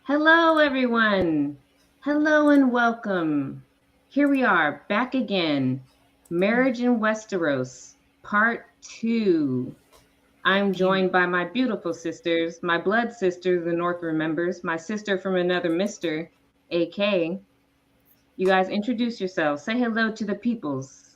Hello, everyone. Hello and welcome. Here we are, back again. Marriage in Westeros, Part 2. I'm You. joined by my beautiful sisters, my blood sister, the North remembers, my sister from another Mr., AK. You guys introduce yourselves. Say hello to the peoples.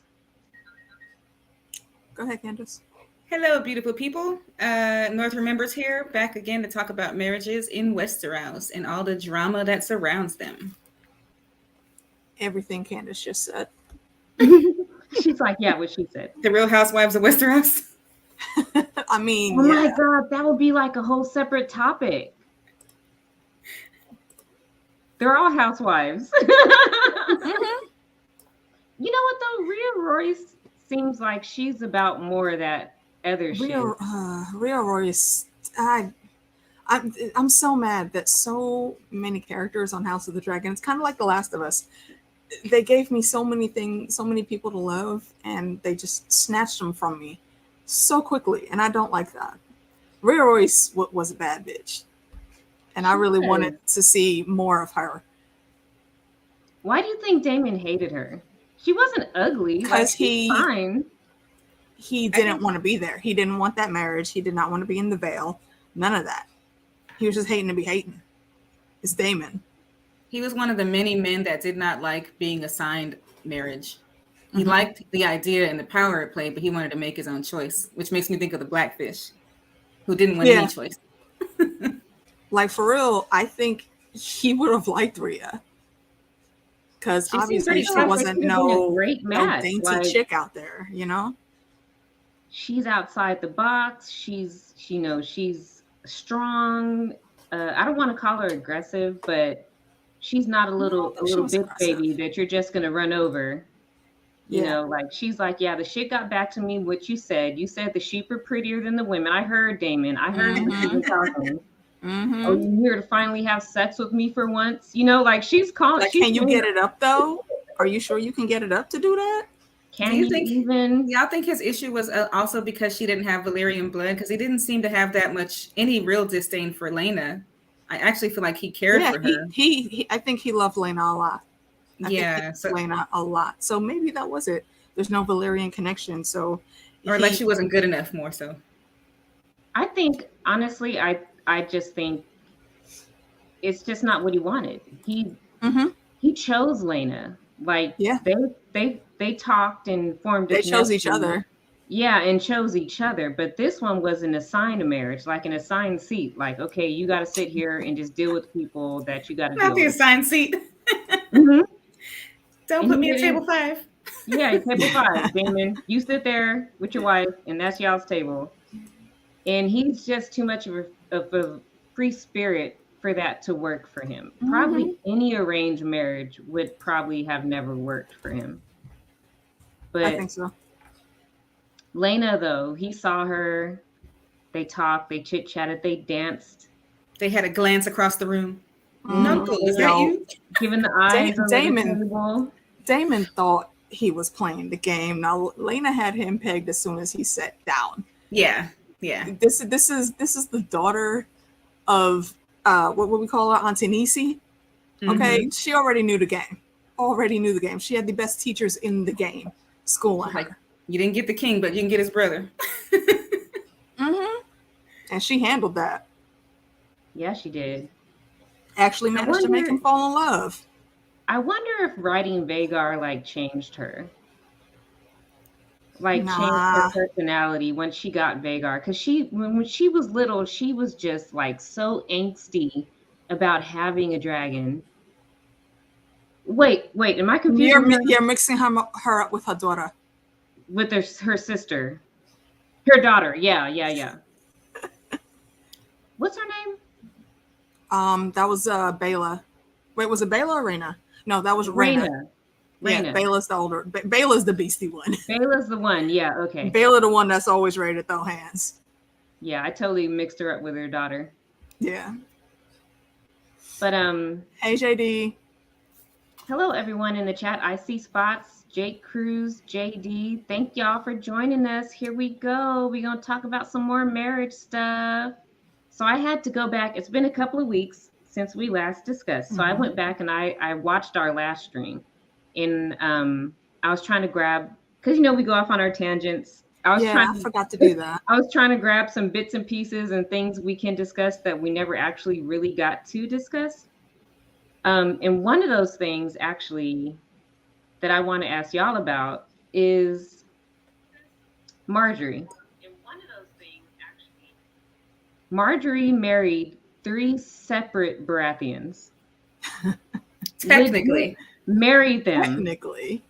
Go ahead, Candace. Hello, beautiful people. North Remembers here, back again to talk about marriages in Westeros and all the drama that surrounds them. Everything Candace just said. She's like, yeah, what she said. The Real Housewives of Westeros. I mean, Oh my yeah. God, that would be like a whole separate topic. They're all housewives. You know what though? Rhea Royce seems like she's about more of that other shit. Rhea Royce. I'm so mad that so many characters on House of the Dragon. It's kind of like The Last of Us. They gave me so many things, so many people to love, and they just snatched them from me so quickly, and I don't like that. Rhea Royce was a bad bitch, and I really wanted to see more of her. Why do you think Damon hated her? She wasn't ugly. Because she's fine. He didn't want to be there. He didn't want that marriage. He did not want to be in the veil. None of that. He was just hating to be hating. It's Damon. He was one of the many men that did not like being assigned marriage. He liked the idea and the power it played, but he wanted to make his own choice, which makes me think of the Blackfish, who didn't want any choice. Like, for real, I think he would have liked Rhea. Because obviously she wasn't no dainty chick out there, you know? She's outside the box. She's strong. I don't want to call her aggressive, but she's not a little bitch baby that you're just gonna run over. You know, like she's like, yeah, the shit got back to me. What you said the sheep are prettier than the women. I heard Damon. I heard you talking. Oh, you're here to finally have sex with me for once. You know, like she's calm. Like, can you get it up though? Are you sure you can get it up to do that? Can you think even? Y'all think his issue was also because she didn't have Valyrian blood? Because he didn't seem to have that much any real disdain for Laena. I actually feel like he cared for her. I think he loved Laena a lot. Laena a lot. So maybe that was it. There's no Valyrian connection. So, or like she wasn't good enough. More so. I think honestly, I just think it's just not what he wanted. He chose Laena. Like they talked and formed. They chose each other. Yeah, and chose each other. But this one was an assigned marriage, like an assigned seat. Like, okay, you got to sit here and just deal with people that you got to deal with. Not the assigned seat. Don't put me at table 5. Yeah, table 5, Damon. You sit there with your wife, and that's y'all's table. And he's just too much of a free spirit for that to work for him. Probably any arranged marriage would probably have never worked for him. But I think so. Laena, though, he saw her. They talked, they chit-chatted, they danced. They had a glance across the room. Nuncle, is that you? Giving the eyes on the table. Damon thought he was playing the game. Now Laena had him pegged as soon as he sat down. Yeah. This is the daughter of what we call her, Auntie Nisi. Okay, she already knew the game. She had the best teachers in the game schooling her. Like, you didn't get the king, but you can get his brother. And she handled that. Yeah, she did. Actually managed to make him fall in love. I wonder if writing Vhagar like changed her. Like changed her personality when she got Vhagar. Because when she was little, she was just like so angsty about having a dragon. Wait, am I confused? You're mixing her up with her daughter. With her sister. Her daughter. Yeah. What's her name? That was Baela. Wait, was it Baela or Rhaena? No, that was Rhaena. Yeah, Baela's the older. Baela's the beastie one. Baela's the one. Yeah, okay. Baela the one that's always ready to throw hands. Yeah, I totally mixed her up with her daughter. Yeah. But hey JD. Hello everyone in the chat. I see Spots, Jake Cruz, JD. Thank y'all for joining us. Here we go. We're gonna talk about some more marriage stuff. So I had to go back. It's been a couple of weeks since we last discussed. So I went back and I watched our last stream, and I was trying to grab, because we go off on our tangents. I forgot to do that. I was trying to grab some bits and pieces and things we can discuss that we never actually really got to discuss. And one of those things actually that I want to ask y'all about is Marjorie. Marjorie married 3 separate Baratheons. Technically. Married them. Technically.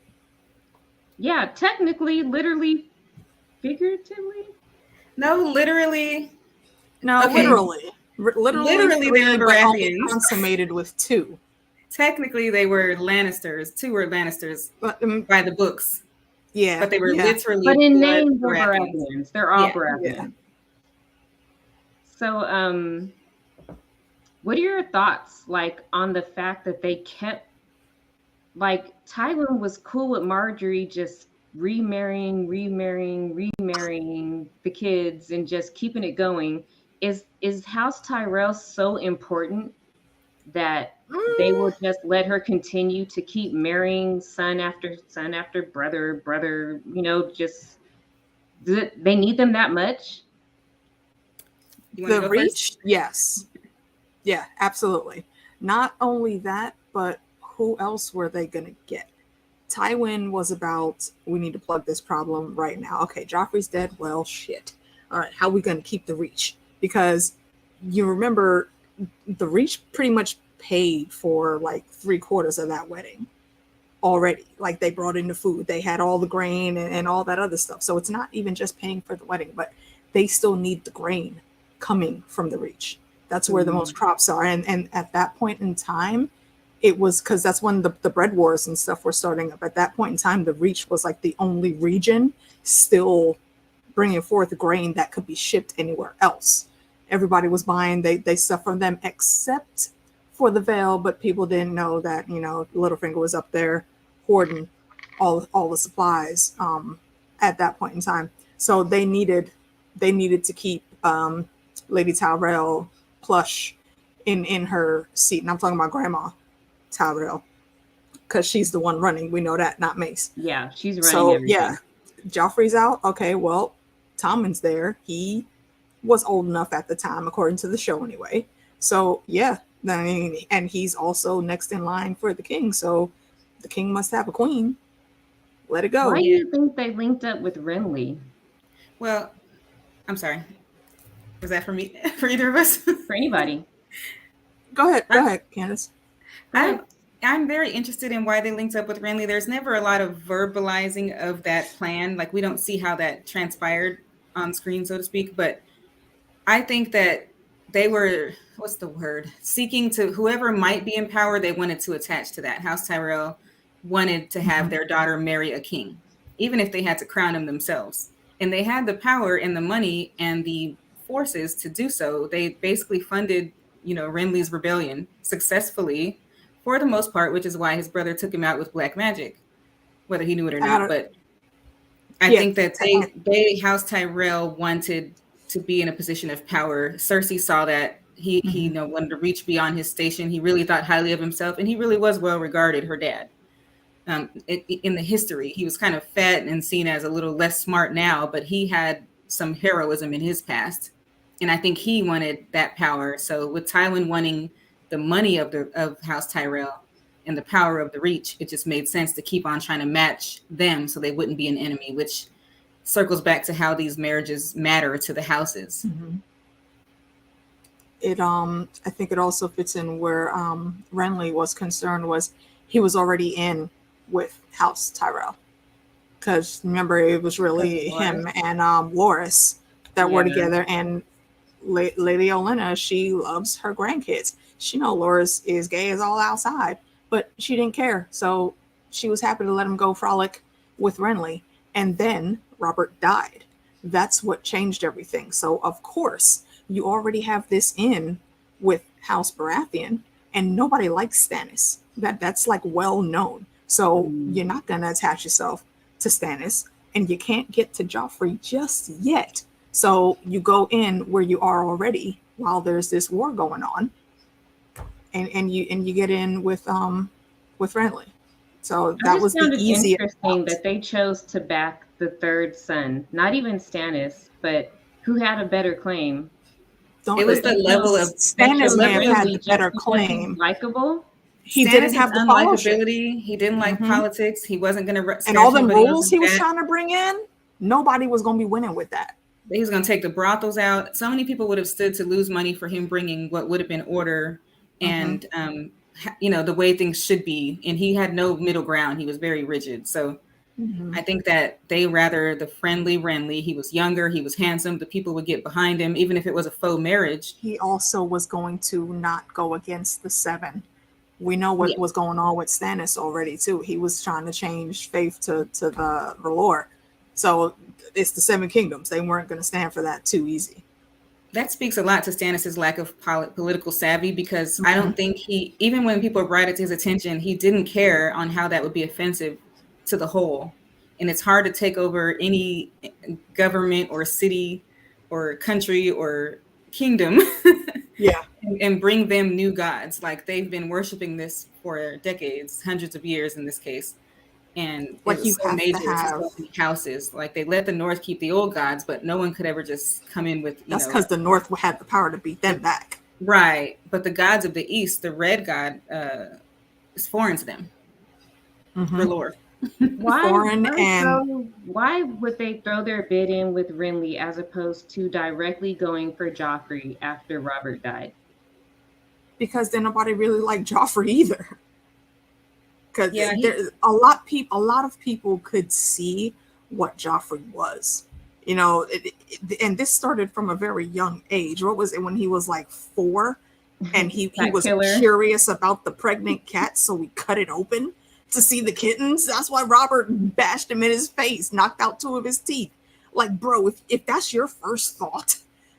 Yeah, technically, literally, figuratively. No, literally. No, Okay. literally. Literally, they were Baratheons. Consummated with 2. Technically, they were Lannisters. 2 were Lannisters by the books. Yeah. But they were literally. But in name, they're Baratheons. They're all Baratheons. Yeah. So, what are your thoughts, like, on the fact that they kept, like, Tywin was cool with Marjorie just remarrying the kids and just keeping it going. Is House Tyrell so important that they will just let her continue to keep marrying son after brother, just they need them that much? The reach? First? Yes. Yeah, absolutely. Not only that, but who else were they going to get? Tywin was about, we need to plug this problem right now. Okay, Joffrey's dead. Well, shit. All right, how are we going to keep the reach? Because you remember the reach pretty much paid for like 3/4 of that wedding already. Like, they brought in the food. They had all the grain and all that other stuff. So it's not even just paying for the wedding, but they still need the grain coming from the reach. That's where the most crops are. And at that point in time, it was because that's when the bread wars and stuff were starting up. At that point in time, the reach was like the only region still bringing forth grain that could be shipped anywhere else. Everybody was buying they stuff from them except for the Vale, but people didn't know that, Littlefinger was up there hoarding all the supplies at that point in time. So they needed to keep Lady Tyrell plush in her seat. And I'm talking about Grandma Tyrell, because she's the one running. We know that, not Mace. Yeah, she's running everything. Yeah, Joffrey's out. Okay, well, Tommen's there. He was old enough at the time, according to the show anyway. So, yeah. And he's also next in line for the king. So the king must have a queen. Let it go. Why do you think they linked up with Renly? Well, I'm sorry. Was that for me? For either of us? For anybody. Go ahead, Candace. I'm very interested in why they linked up with Renly. There's never a lot of verbalizing of that plan. Like, we don't see how that transpired on screen, so to speak. But I think that they were, seeking to, whoever might be in power, they wanted to attach to that. House Tyrell wanted to have their daughter marry a king, even if they had to crown him themselves. And they had the power and the money and the forces to do so. They basically funded, Renly's rebellion successfully for the most part, which is why his brother took him out with black magic, whether he knew it or not. But I think that they House Tyrell wanted to be in a position of power. Cersei saw that he wanted to reach beyond his station. He really thought highly of himself, and he really was well regarded, her dad. In the history, he was kind of fat and seen as a little less smart now, but he had some heroism in his past, and I think he wanted that power. So with Tywin wanting the money of House Tyrell and the power of the reach, it just made sense to keep on trying to match them so they wouldn't be an enemy, which circles back to how these marriages matter to the houses. It I think it also fits in where Renly was concerned, was he was already in with House Tyrell, because remember, it was really him and Loras that were together. And Lady Olenna, she loves her grandkids. She know Loras is gay as all outside, but she didn't care, so she was happy to let him go frolic with Renly. And then Robert died. That's what changed everything. So of course you already have this in with House Baratheon, and nobody likes Stannis. That's like well known. So you're not going to attach yourself to Stannis, and you can't get to Joffrey just yet. So you go in where you are already while there's this war going on. and you get in with Renly. So I that just was the found it easiest interesting route. that they chose to back the third son, not even Stannis, but who had a better claim. It Don't was the level of They the Stannis may chose have level of had the Renly just better because he's claim. likable. He didn't Stannis's have the fellowship. unlikability. He didn't like Hmm. politics. He wasn't going to And all scratch them anybody rules else's he was back. trying to bring in, nobody was going to be winning with that. He was going to take the brothels out. So many people would have stood to lose money for him bringing what would have been order and, the way things should be. And he had no middle ground. He was very rigid. So I think that they rather the friendly Renly. He was younger. He was handsome. The people would get behind him, even if it was a faux marriage. He also was going to not go against the seven. We know what was going on with Stannis already too. He was trying to change faith to the lore. So it's the Seven Kingdoms. They weren't going to stand for that too easy. That speaks a lot to Stannis's lack of political savvy, because I don't think even when people brought it to his attention, he didn't care on how that would be offensive to the whole. And it's hard to take over any government or city or country or kingdom Yeah. and bring them new gods. Like, they've been worshiping this for decades, hundreds of years in this case. And Like, it was you so have to major to have. so many houses. Like, they let the North keep the old gods, but no one could ever just come in with, That's because the North had the power to beat them back. Right. But the gods of the East, the red god, is foreign to them. For lore. Why would they throw their bid in with Renly as opposed to directly going for Joffrey after Robert died? Because then nobody really liked Joffrey either. Because a lot of people could see what Joffrey was, and this started from a very young age. What was it when he was like 4, and he was curious about the pregnant cat, so he cut it open to see the kittens. That's why Robert bashed him in his face, knocked out 2 of his teeth. Like, bro, if that's your first thought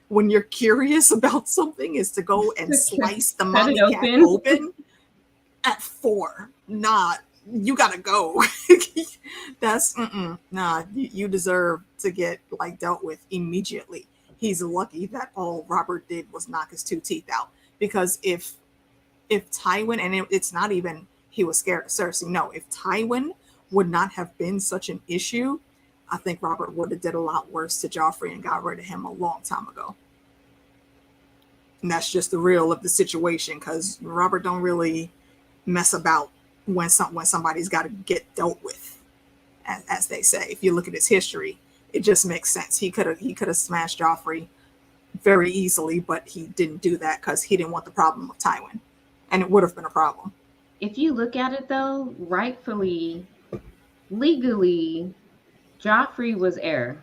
when you're curious about something, is to go and slice the mommy cat open at 4. Not, you gotta go. That's nah. You deserve to get dealt with immediately. He's lucky that all Robert did was knock his 2 teeth out. Because if Tywin, and it's not even he was scared of Cersei. No, if Tywin would not have been such an issue, I think Robert would have did a lot worse to Joffrey and got rid of him a long time ago. And that's just the real of the situation, because Robert don't really mess about when somebody's got to get dealt with, as they say. If you look at his history, it just makes sense. He could have smashed Joffrey very easily, but he didn't do that because he didn't want the problem with Tywin, and it would have been a problem. If you look at it though, rightfully, legally, Joffrey was heir.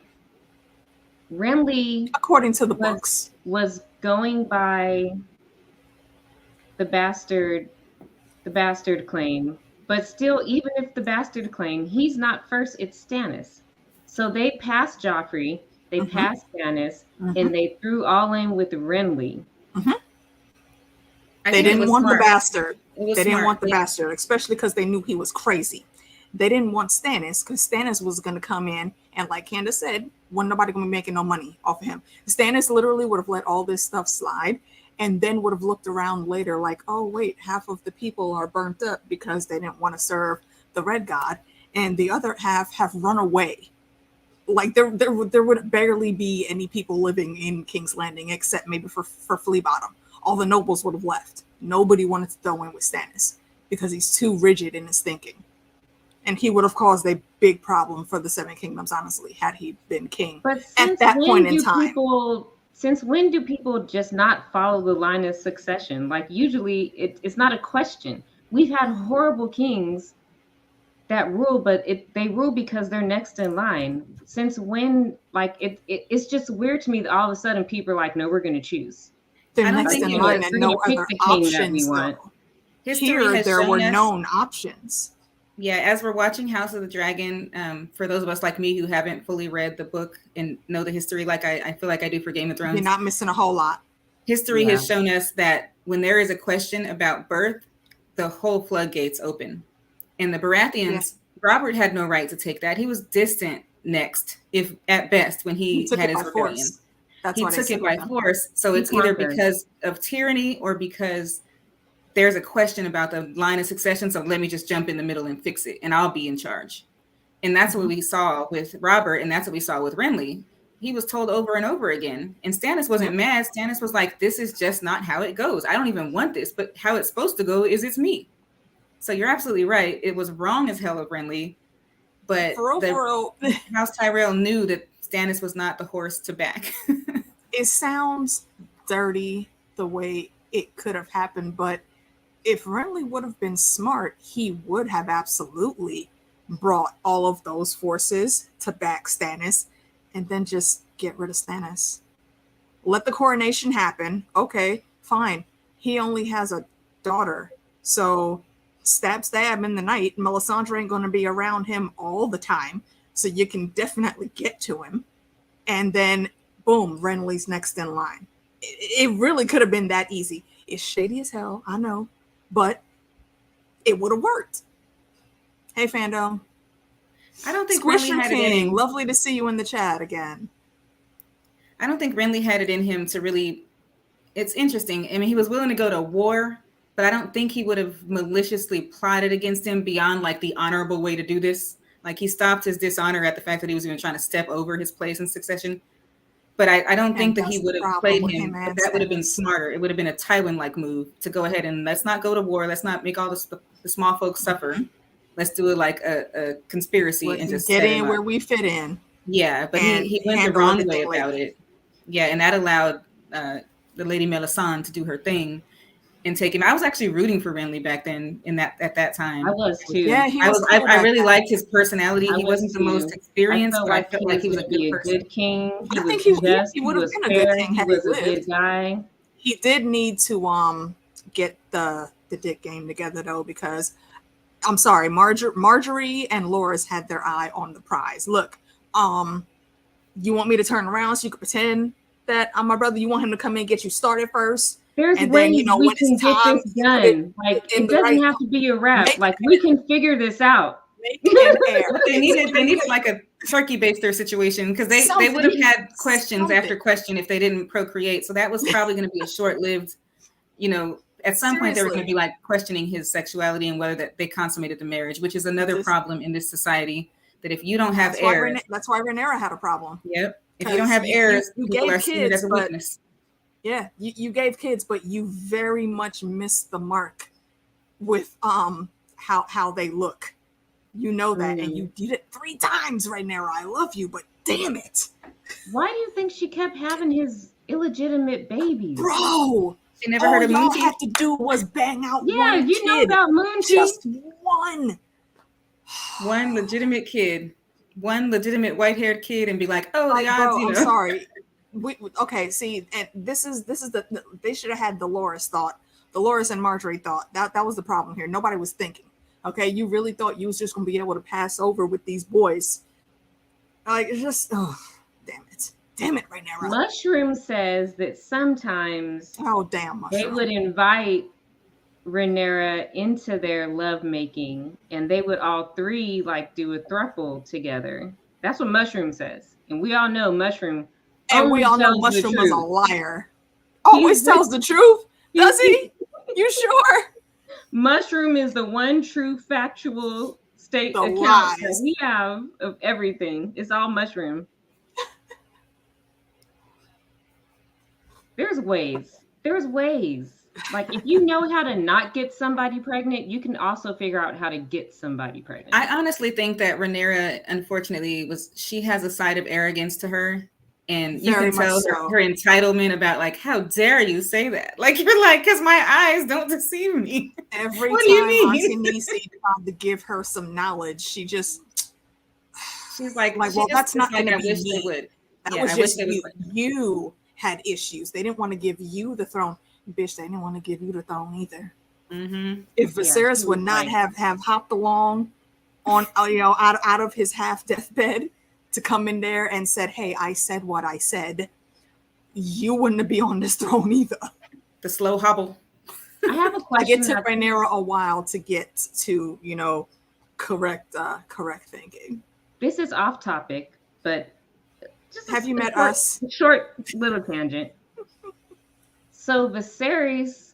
Renly, according to the books, was going by the bastard claim, but still, even if the bastard claim, he's not first, it's Stannis. So they passed Joffrey, they passed Stannis, and they threw all in with Renly. They didn't want the bastard. They didn't want the bastard, especially because they knew he was crazy. They didn't want Stannis because Stannis was going to come in, and like Candace said, wasn't nobody going to be making no money off of him. Stannis literally would have let all this stuff slide, and then would have looked around later like, oh, wait, half of the people are burnt up because they didn't want to serve the red god, and the other half have run away. Like, there would barely be any people living in King's Landing except maybe for Flea Bottom. All the nobles would have left. Nobody wanted to throw in with Stannis because he's too rigid in his thinking. And he would have caused a big problem for the Seven Kingdoms, honestly, had he been king at that point in time. Since when do people just not follow the line of succession? Like, usually it's not a question. We've had horrible kings that rule, but they rule because they're next in line. Since when, it's just weird to me that all of a sudden people are like, no, we're going to choose. They're next in line and no other options. Here, there were known options. Yeah, as we're watching House of the Dragon, for those of us like me who haven't fully read the book and know the history like I feel like I do for Game of Thrones. You're not missing a whole lot. History has shown us that when there is a question about birth, the whole floodgates open. And the Baratheons, Robert had no right to take that. He was distant next, if at best, when he had his rebellion. He took it by force. So it's either because of tyranny or because there's a question about the line of succession, so let me just jump in the middle and fix it, and I'll be in charge. And that's what we saw with Robert, and that's what we saw with Renly. He was told over and over again, and Stannis wasn't mad. Stannis was like, this is just not how it goes. I don't even want this, but how it's supposed to go is it's me. So you're absolutely right. It was wrong as hell of Renly, but House Tyrell knew that Stannis was not the horse to back. It sounds dirty the way it could have happened, but if Renly would have been smart, he would have absolutely brought all of those forces to back Stannis and then just get rid of Stannis. Let the coronation happen. Okay, fine. He only has a daughter. So stab in the night. Melisandre ain't going to be around him all the time. So you can definitely get to him. And then, boom, Renly's next in line. It really could have been that easy. It's shady as hell, I know. But it would have worked. Hey, Fando. I don't think Squish Renly had King. it in him. Lovely to see you in the chat again. I don't think Renly had it in him to really. It's interesting. I mean, he was willing to go to war, but I don't think he would have maliciously plotted against him beyond like the honorable way to do this. Like he stopped his dishonor at the fact that he was even trying to step over his place in succession. But I don't think that he would have played him. But that would have been smarter. It would have been a Tywin-like move to go ahead and let's not go to war. Let's not make all the small folks suffer. Let's do it like a conspiracy and just get in where we fit in. Yeah, but he went the wrong way about it. Yeah, and that allowed the Lady Melisandre to do her thing and take him. I was actually rooting for Renly back then at that time. I was too. Yeah, I really liked his personality. He wasn't the most experienced, but I felt like he was a good person. Good king. I think he would have been a good king had he was a good guy. He did need to get the dick game together though, because I'm sorry, Marjorie and Loras had their eye on the prize. Look, you want me to turn around so you can pretend that I'm my brother? You want him to come in and get you started first? There's ways we can get this done. Like it doesn't have to be a rap. Like we can figure this out. They needed like a turkey baster situation because they would have had questions after question if they didn't procreate. So that was probably going to be a short-lived, at some point they were going to be like questioning his sexuality and whether that they consummated the marriage, which is another problem in this society. That if you don't have heirs, that's why Rhaenyra had a problem. Yep. If you don't have heirs, people are seeing it as a weakness. Yeah, you gave kids, but you very much missed the mark with how they look. You know that, and you did it 3 times, Rhaenyra. I love you, but damn it. Why do you think she kept having his illegitimate babies? Bro, she never heard of Moon Tea? All had to do was bang out one kid. Know about Moon Tea? Just one. One legitimate kid. One legitimate white-haired kid and be like, oh, the odds, I'm sorry. Okay, see, and this is they should have had Dolores thought. Dolores and Marjorie thought. That was the problem here. Nobody was thinking. Okay, you really thought you was just gonna be able to pass over with these boys. Like it's just damn it right now. Mushroom says that sometimes they would invite Rhaenyra into their lovemaking and they would all 3 like do a throuple together. That's what Mushroom says. And we all know Mushroom. And we all know Mushroom was a liar. Always tells the truth. Does he? You sure? Mushroom is the one true factual account that we have of everything. It's all Mushroom. There's ways. Like if you know how to not get somebody pregnant, you can also figure out how to get somebody pregnant. I honestly think that Rhaenyra, unfortunately, she has a side of arrogance to her. And you can tell her entitlement about like, how dare you say that? Like you're like, because my eyes don't deceive me. Every time Auntie Niecy tried to give her some knowledge, she's like, well, that's not going to be me. That was just you. You had issues. They didn't want to give you the throne. Bitch, they didn't want to give you the throne either. Mm-hmm. If Viserys would not have hopped along on out of his half deathbed to come in there and said, hey, I said what I said, you wouldn't be on this throne either. The slow hobble. I have a question. It took Rhaenyra a while to get to, correct thinking. This is off topic, but just have you met us? Short little tangent. So Viserys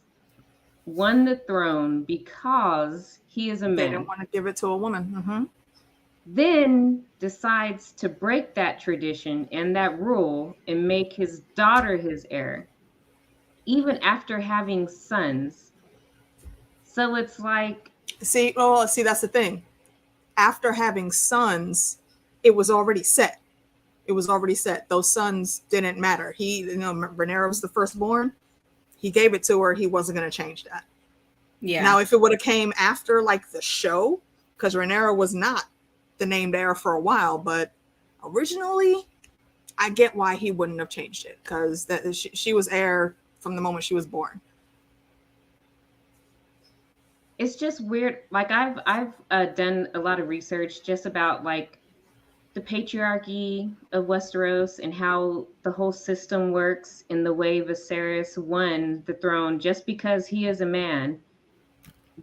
won the throne because he is a They man. didn't want to give it to a woman. Mm-hmm. Then decides to break that tradition and that rule and make his daughter his heir, even after having sons. So it's like, See, that's the thing. After having sons, it was already set. It was already set. Those sons didn't matter. Rhaenyra was the firstborn. He gave it to her. He wasn't going to change that. Yeah. Now, if it would have came after like the show, because Rhaenyra was not the named heir for a while, but originally, I get why he wouldn't have changed it, because she was heir from the moment she was born. it's just weird. Like I've done a lot of research just about like the patriarchy of Westeros and how the whole system works and the way Viserys won the throne just because he is a man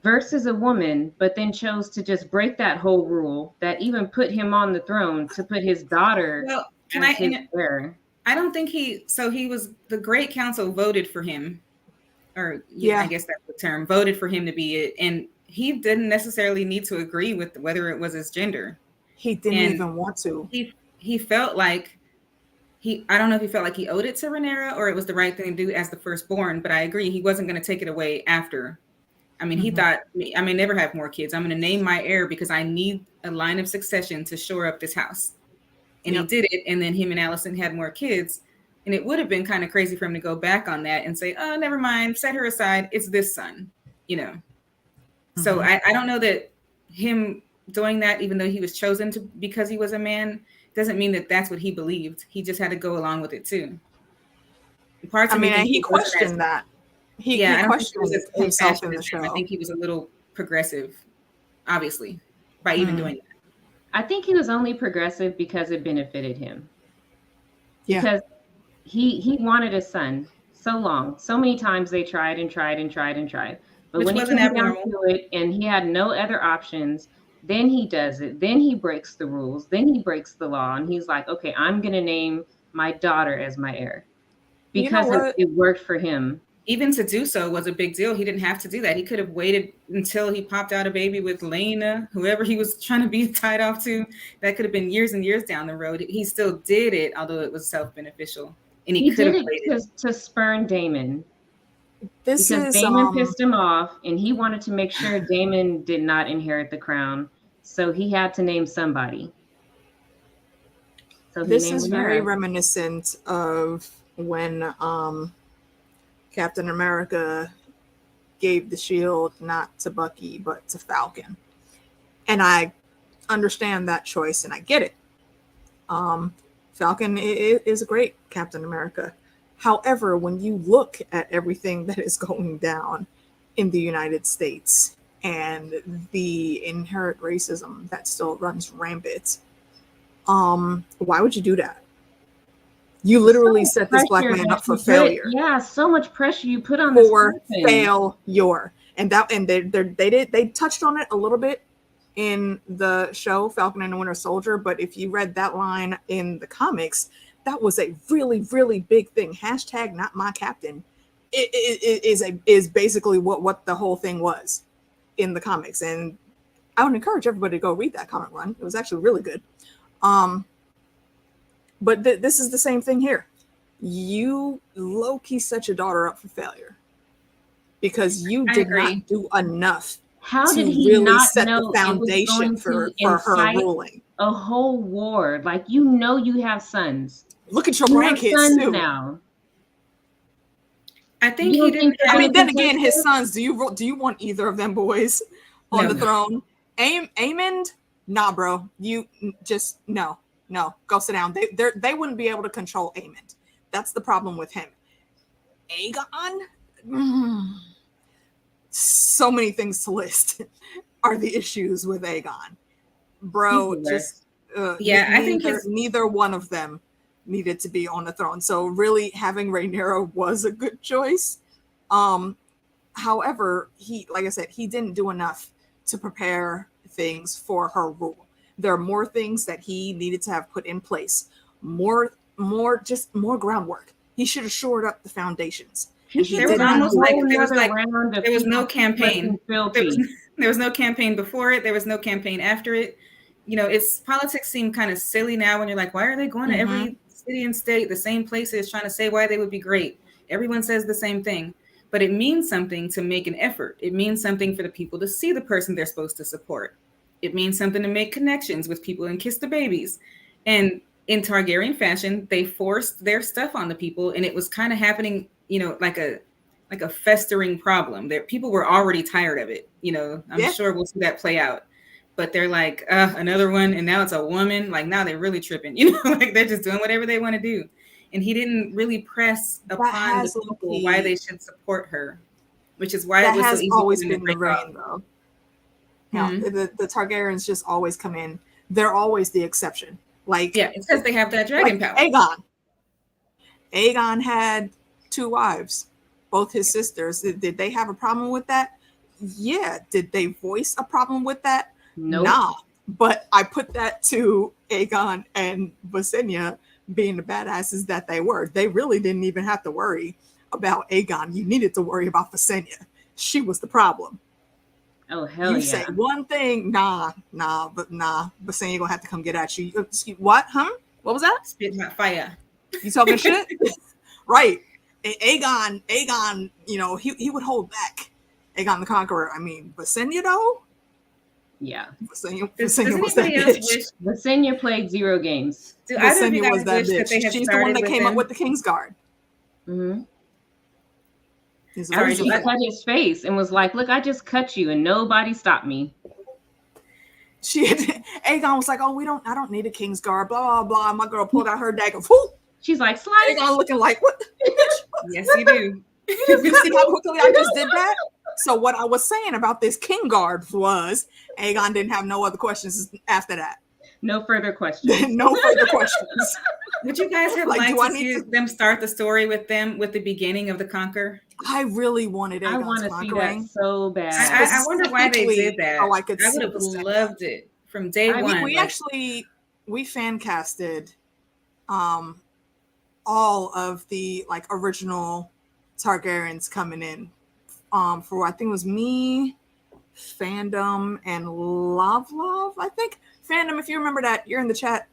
versus a woman, but then chose to just break that whole rule that even put him on the throne to put his daughter as his heir. I don't think he was, the Great Council voted for him, or I guess that's the term, voted for him to be it. And he didn't necessarily need to agree with whether it was his gender. He didn't even want to. He felt like I don't know if he felt like he owed it to Rhaenyra or it was the right thing to do as the firstborn, but I agree he wasn't going to take it away after. I mean, he thought, I may never have more kids. I'm going to name my heir because I need a line of succession to shore up this house. And he did it. And then him and Alicent had more kids. And it would have been kind of crazy for him to go back on that and say, oh, never mind, set her aside. It's this son, So I don't know that him doing that, even though he was chosen to because he was a man, doesn't mean that that's what he believed. He just had to go along with it too. Parts of me think he questioned that. He questioned himself in the show. I think he was a little progressive, obviously, by even doing that. I think he was only progressive because it benefited him. Yeah. Because he wanted a son so long. So many times they tried and tried and tried and tried. But when he came down to it and he had no other options, then he does it. Then he breaks the rules. Then he breaks the law. And he's like, okay, I'm going to name my daughter as my heir. Because it worked for him. Even to do so was a big deal. He didn't have to do that. He could have waited until he popped out a baby with Lena, whoever he was trying to be tied off to. That could have been years and years down the road. He still did it, although it was self-beneficial. And he could have waited to spurn Daemon. Because Daemon pissed him off, and he wanted to make sure Daemon did not inherit the crown. So he had to name somebody. So this is very reminiscent of when Captain America gave the shield not to Bucky, but to Falcon. And I understand that choice and I get it. Falcon is a great Captain America. However, when you look at everything that is going down in the United States and the inherent racism that still runs rampant, why would you do that? You literally set this black man up for failure. So much pressure you put on this person. Failure. And they touched on it a little bit in the show Falcon and the Winter Soldier, but if you read that line in the comics, that was a really, really big thing. Hashtag not my captain is basically what the whole thing was in the comics. And I would encourage everybody to go read that comic run. It was actually really good. But this is the same thing here. You low-key set your daughter up for failure because you did not do enough. How did he really not set know the foundation for her ruling? A whole war, like you have sons. Look at your grandkids too. Now. I think he didn't. I mean, then again, his sons. Do you want either of them boys on the throne? Aemond? Nah, bro. You just no. Go sit down. They wouldn't be able to control Aemond. That's the problem with him. Aegon? So many things to list are the issues with Aegon. Bro, just I think neither one of them needed to be on the throne. So really having Rhaenyra was a good choice. However, like I said, he didn't do enough to prepare things for her rule. There are more things that he needed to have put in place. More groundwork. He should have shored up the foundations. And he There was did a not almost do like it. whole nother round of there was no people campaign. looking filthy. There was no campaign before it. There was no campaign after it. You know, it's politics seem kind of silly now when you're like, why are they going to every city and state, the same places, trying to say why they would be great? Everyone says the same thing, but it means something to make an effort. It means something for the people to see the person they're supposed to support. It means something to make connections with people and kiss the babies. And in Targaryen fashion, they forced their stuff on the people, and it was kind of happening, you know, like a festering problem. That people were already tired of it. You know, I'm sure we'll see that play out. But they're like, another one, and now it's a woman. Like now they're really tripping. You know, like they're just doing whatever they want to do. And he didn't really press upon the people why they should support her, which is why it was so easy for always them to been the break reign, off. though. The Targaryens just always come in. They're always the exception. Like, yeah, it says they have that dragon power. Aegon had 2 wives, both his sisters. Did they have a problem with that? Yeah. Did they voice a problem with that? Nope. Nah. But I put that to Aegon and Visenya being the badasses that they were. They really didn't even have to worry about Aegon. You needed to worry about Visenya. She was the problem. Oh, hell you say one thing, Visenya gonna have to come get at you. What? What was that? Spit hot fire. You talking shit? Right. Aegon, you know, he would hold back. Aegon the Conqueror. I mean, Visenya though? Yeah. Visenya was that bitch. Visenya played 0 games. Do either of you guys wish that they had She's the one that came up with the Kingsguard. Mm-hmm. She cut his face and was like, look, I just cut you and nobody stopped me. Aegon was like, oh, I don't need a Kingsguard, blah, blah, blah. My girl pulled out her dagger. Whoop. She's like, slide. Aegon looking like, what? Yes, you do. You see how quickly I just did that? So what I was saying about this Kingsguard was Aegon didn't have no other questions after that. No further questions. No further questions. Would you guys have liked to see them start the story with the beginning of the Conquer? I really wanted Aegon's I want to see that so bad. I wonder why they did that. I would have loved it from day one. We fan casted all of the like original Targaryens coming in for I think it was me, Fandom, and Love. I think Fandom, if you remember that, you're in the chat.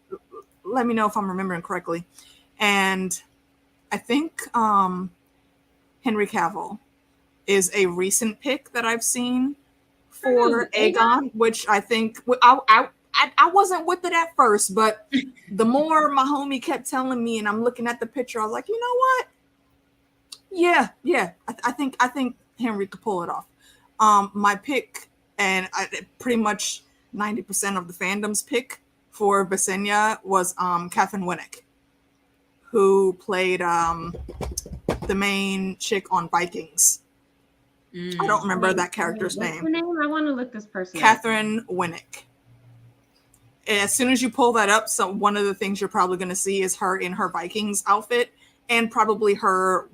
Let me know if I'm remembering correctly. And I think Henry Cavill is a recent pick that I've seen for Aegon, which I think I wasn't with it at first, but the more my homie kept telling me, and I'm looking at the picture, I was like, you know what? Yeah. I think Henry could pull it off. My pick, and pretty much 90% of the fandom's pick for Visenya was Catherine Winnick, who played the main chick on Vikings. I don't remember that character's name. Her name. I want to look this person Catherine Winnick. As soon as you pull that up, so one of the things you're probably going to see is her in her Vikings outfit, and probably her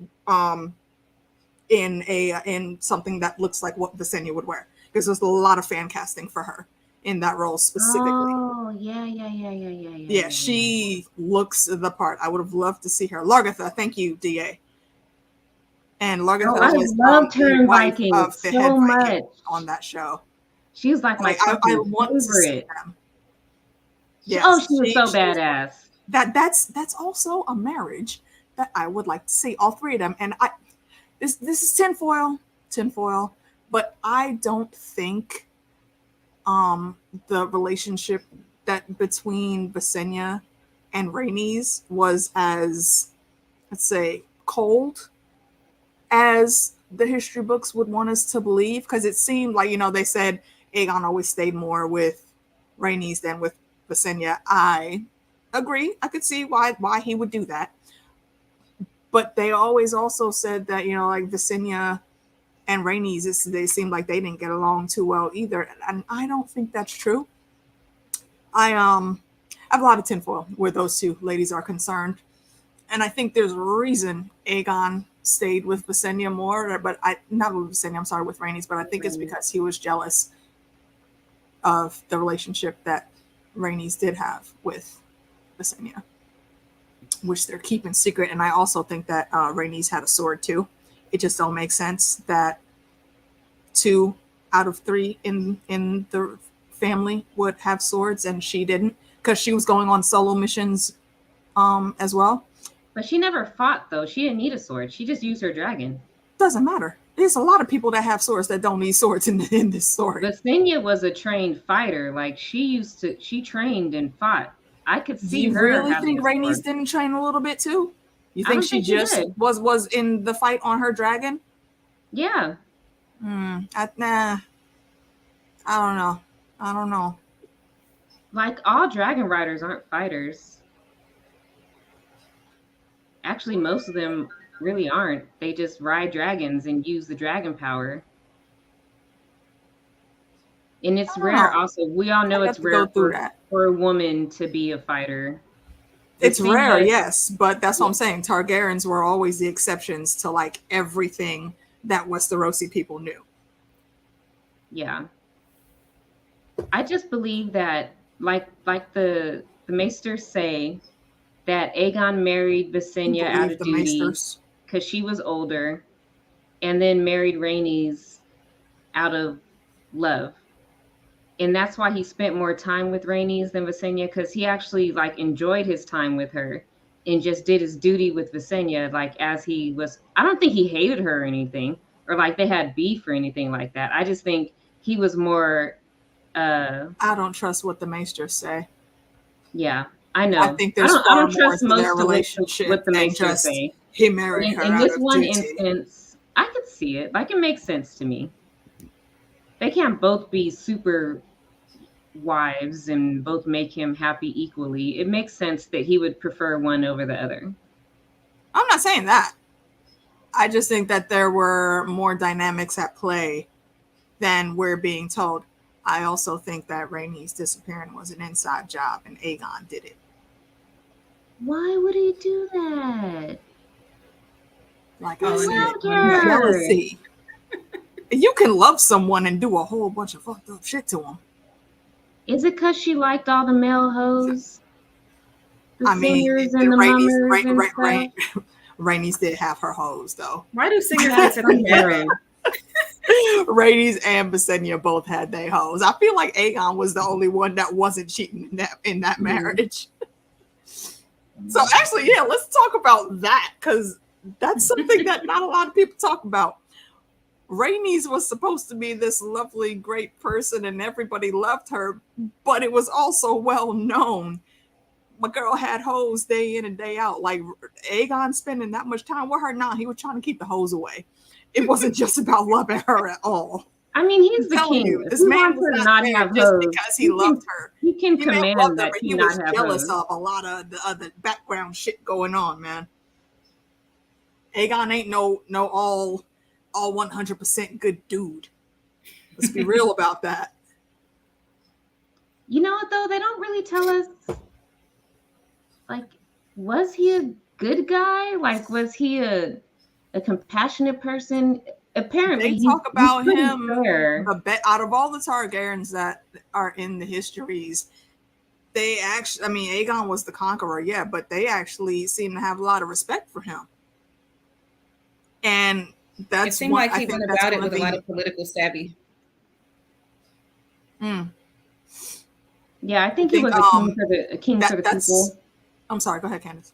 in something that looks like what Visenya would wear, because there's a lot of fan casting for her in that role specifically. Oh, yeah. Yeah, she looks the part. I would have loved to see her. Largatha, thank you, DA. And Largatha was loved her in wife Vikings of the so head much Viking on that show. She was like my I want favorite. to see them. Yes, oh, she was so badass. That's also a marriage that I would like to see, all 3 of them. And this is tinfoil, but I don't think the relationship that between Visenya and Rhaenys was as, let's say, cold as the history books would want us to believe, because it seemed like, they said Aegon always stayed more with Rhaenys than with Visenya. I agree. I could see why he would do that. But they always also said that, like Visenya and Rhaenys, they seemed like they didn't get along too well either. And I don't think that's true. I have a lot of tinfoil where those 2 ladies are concerned. And I think there's a reason Aegon stayed with Visenya more, but not with Visenya, I'm sorry, with Rhaenys, but I think it's because he was jealous of the relationship that Rhaenys did have with Visenya, which they're keeping secret. And I also think that Rhaenys had a sword too, it just don't make sense that 2 out of 3 in the family would have swords and she didn't, because she was going on solo missions as well. But she never fought, though. She didn't need a sword. She just used her dragon. Doesn't matter. There's a lot of people that have swords that don't need swords in this story. Visenya was a trained fighter. Like, she trained and fought. I could see you her. Really think Rhaenys didn't train a little bit too? You think she just was in the fight on her dragon? Yeah. Nah. I don't know. Like, all dragon riders aren't fighters. Actually, most of them really aren't. They just ride dragons and use the dragon power. And it's rare also. We all know it's rare for a woman to be a fighter. It's rare, yes, but that's what I'm saying. Targaryens were always the exceptions to like everything that Westerosi people knew. Yeah. I just believe that, like the Maesters say, that Aegon married Visenya out of duty because she was older, and then married Rhaenys out of love. And that's why he spent more time with Rhaenys than Visenya, because he actually like enjoyed his time with her and just did his duty with Visenya. Like, as he was, I don't think he hated her or anything, or like they had beef or anything like that. I just think he was more. I don't trust what the Maesters say. Yeah, I know. I think there's I don't trust most of what the Maesters say. He married her. In this one instance, I could see it. Like, it makes sense to me. They can't both be super wives and both make him happy equally. It makes sense that he would prefer one over the other. I'm not saying that. I just think that there were more dynamics at play than we're being told. I also think that Rhaenys disappearing was an inside job and Aegon did it. Why would he do that? Like I said, jealousy. You can love someone and do a whole bunch of fucked up shit to them. Is it because she liked all the male hoes? I mean, Rhaenys did have her hoes, though. Why do singers have to be married? Rhaenys and Visenya both had their hoes. I feel like Aegon was the only one that wasn't cheating in that marriage. So actually, yeah, let's talk about that, because that's something that not a lot of people talk about. Rhaenys was supposed to be this lovely, great person, and everybody loved her, but it was also well known. My girl had hoes day in and day out. Like, Aegon spending that much time with her, he was trying to keep the hoes away. It wasn't just about loving her at all. I mean, he's the king. This man was not have just hoes because he loved her. He can command that he not have jealous of a lot of the other background shit going on, man. Aegon ain't no all 100% good dude. Let's be real about that. You know what, though? They don't really tell us, like, was he a good guy? Like, was he a compassionate person? Apparently, they talk about him. Out of all the Targaryens that are in the histories, they actually, I mean, Aegon was the conqueror, yeah, but they actually seem to have a lot of respect for him. And it seemed like he went about it with a lot of political savvy. Yeah, I think he was a king for the people. I'm sorry, go ahead, Candace.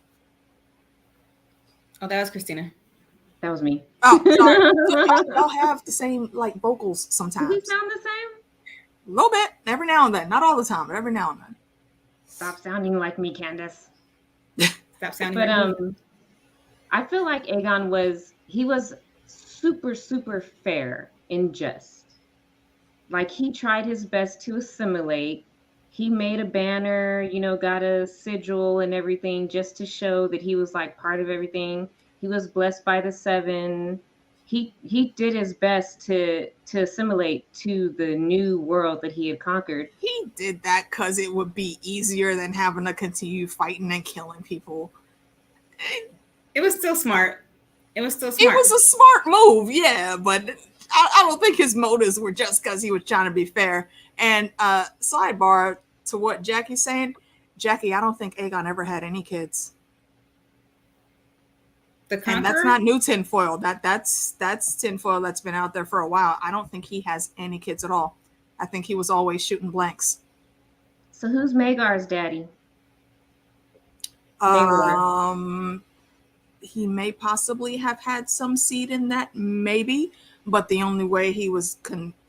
Oh, that was Christina. That was me. Oh, sorry. Y'all have the same like vocals sometimes. Do we sound the same? A little bit, every now and then. Not all the time, but every now and then. Stop sounding like me, Candace. Stop sounding like me. I feel like Aegon was super, super fair and just. Like, he tried his best to assimilate. He made a banner, got a sigil and everything just to show that he was like part of everything. He was blessed by the seven. He did his best to assimilate to the new world that he had conquered. He did that because it would be easier than having to continue fighting and killing people. It was still smart. It was a smart move, yeah, but I don't think his motives were just because he was trying to be fair. And sidebar to what Jackie's saying, Jackie, I don't think Aegon ever had any kids. The And Conqueror? that's not new tinfoil. That's tinfoil that's been out there for a while. I don't think he has any kids at all. I think he was always shooting blanks. So who's Magar's daddy? Mayor. He may possibly have had some seed in that, maybe, but the only way he was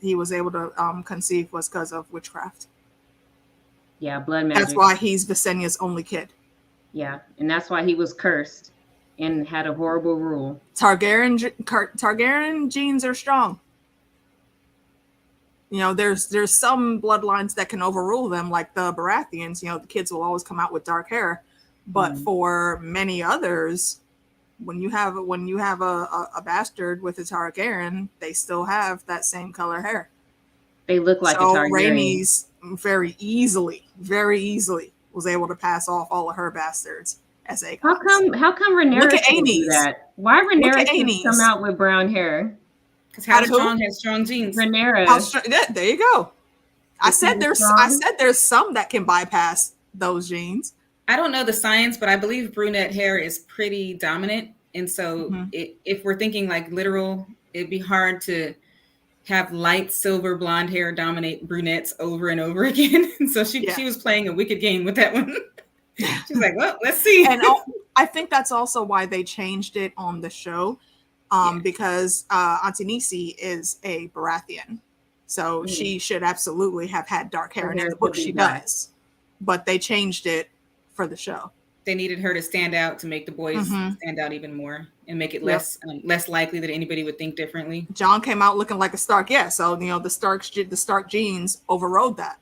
able to conceive was because of witchcraft. Yeah, blood magic. That's why he's Visenya's only kid. Yeah, and that's why he was cursed and had a horrible rule. Targaryen genes are strong. You know, there's some bloodlines that can overrule them, like the Baratheons. You know, the kids will always come out with dark hair, but for many others, when you have a bastard with a Targaryen, they still have that same color hair. They look like a Targaryen. Rhaenys very easily was able to pass off all of her bastards as a. How come Rhaenyra can do that? Why Rhaenyra can come out with brown hair? Because House Strong has strong genes. Rhaenyra. There you go. I said there's some that can bypass those genes. I don't know the science, but I believe brunette hair is pretty dominant. And so if we're thinking like literal, it'd be hard to have light silver blonde hair dominate brunettes over and over again. And so she was playing a wicked game with that one. She's like, well, let's see. And I think that's also why they changed it on the show. Because Auntie Nisi is a Baratheon. So she should absolutely have had dark hair. And in the book she does. But they changed it for the show. They needed her to stand out to make the boys stand out even more and make it less likely that anybody would think differently. Jon came out looking like a Stark. Yeah, so you know the Stark genes overrode that.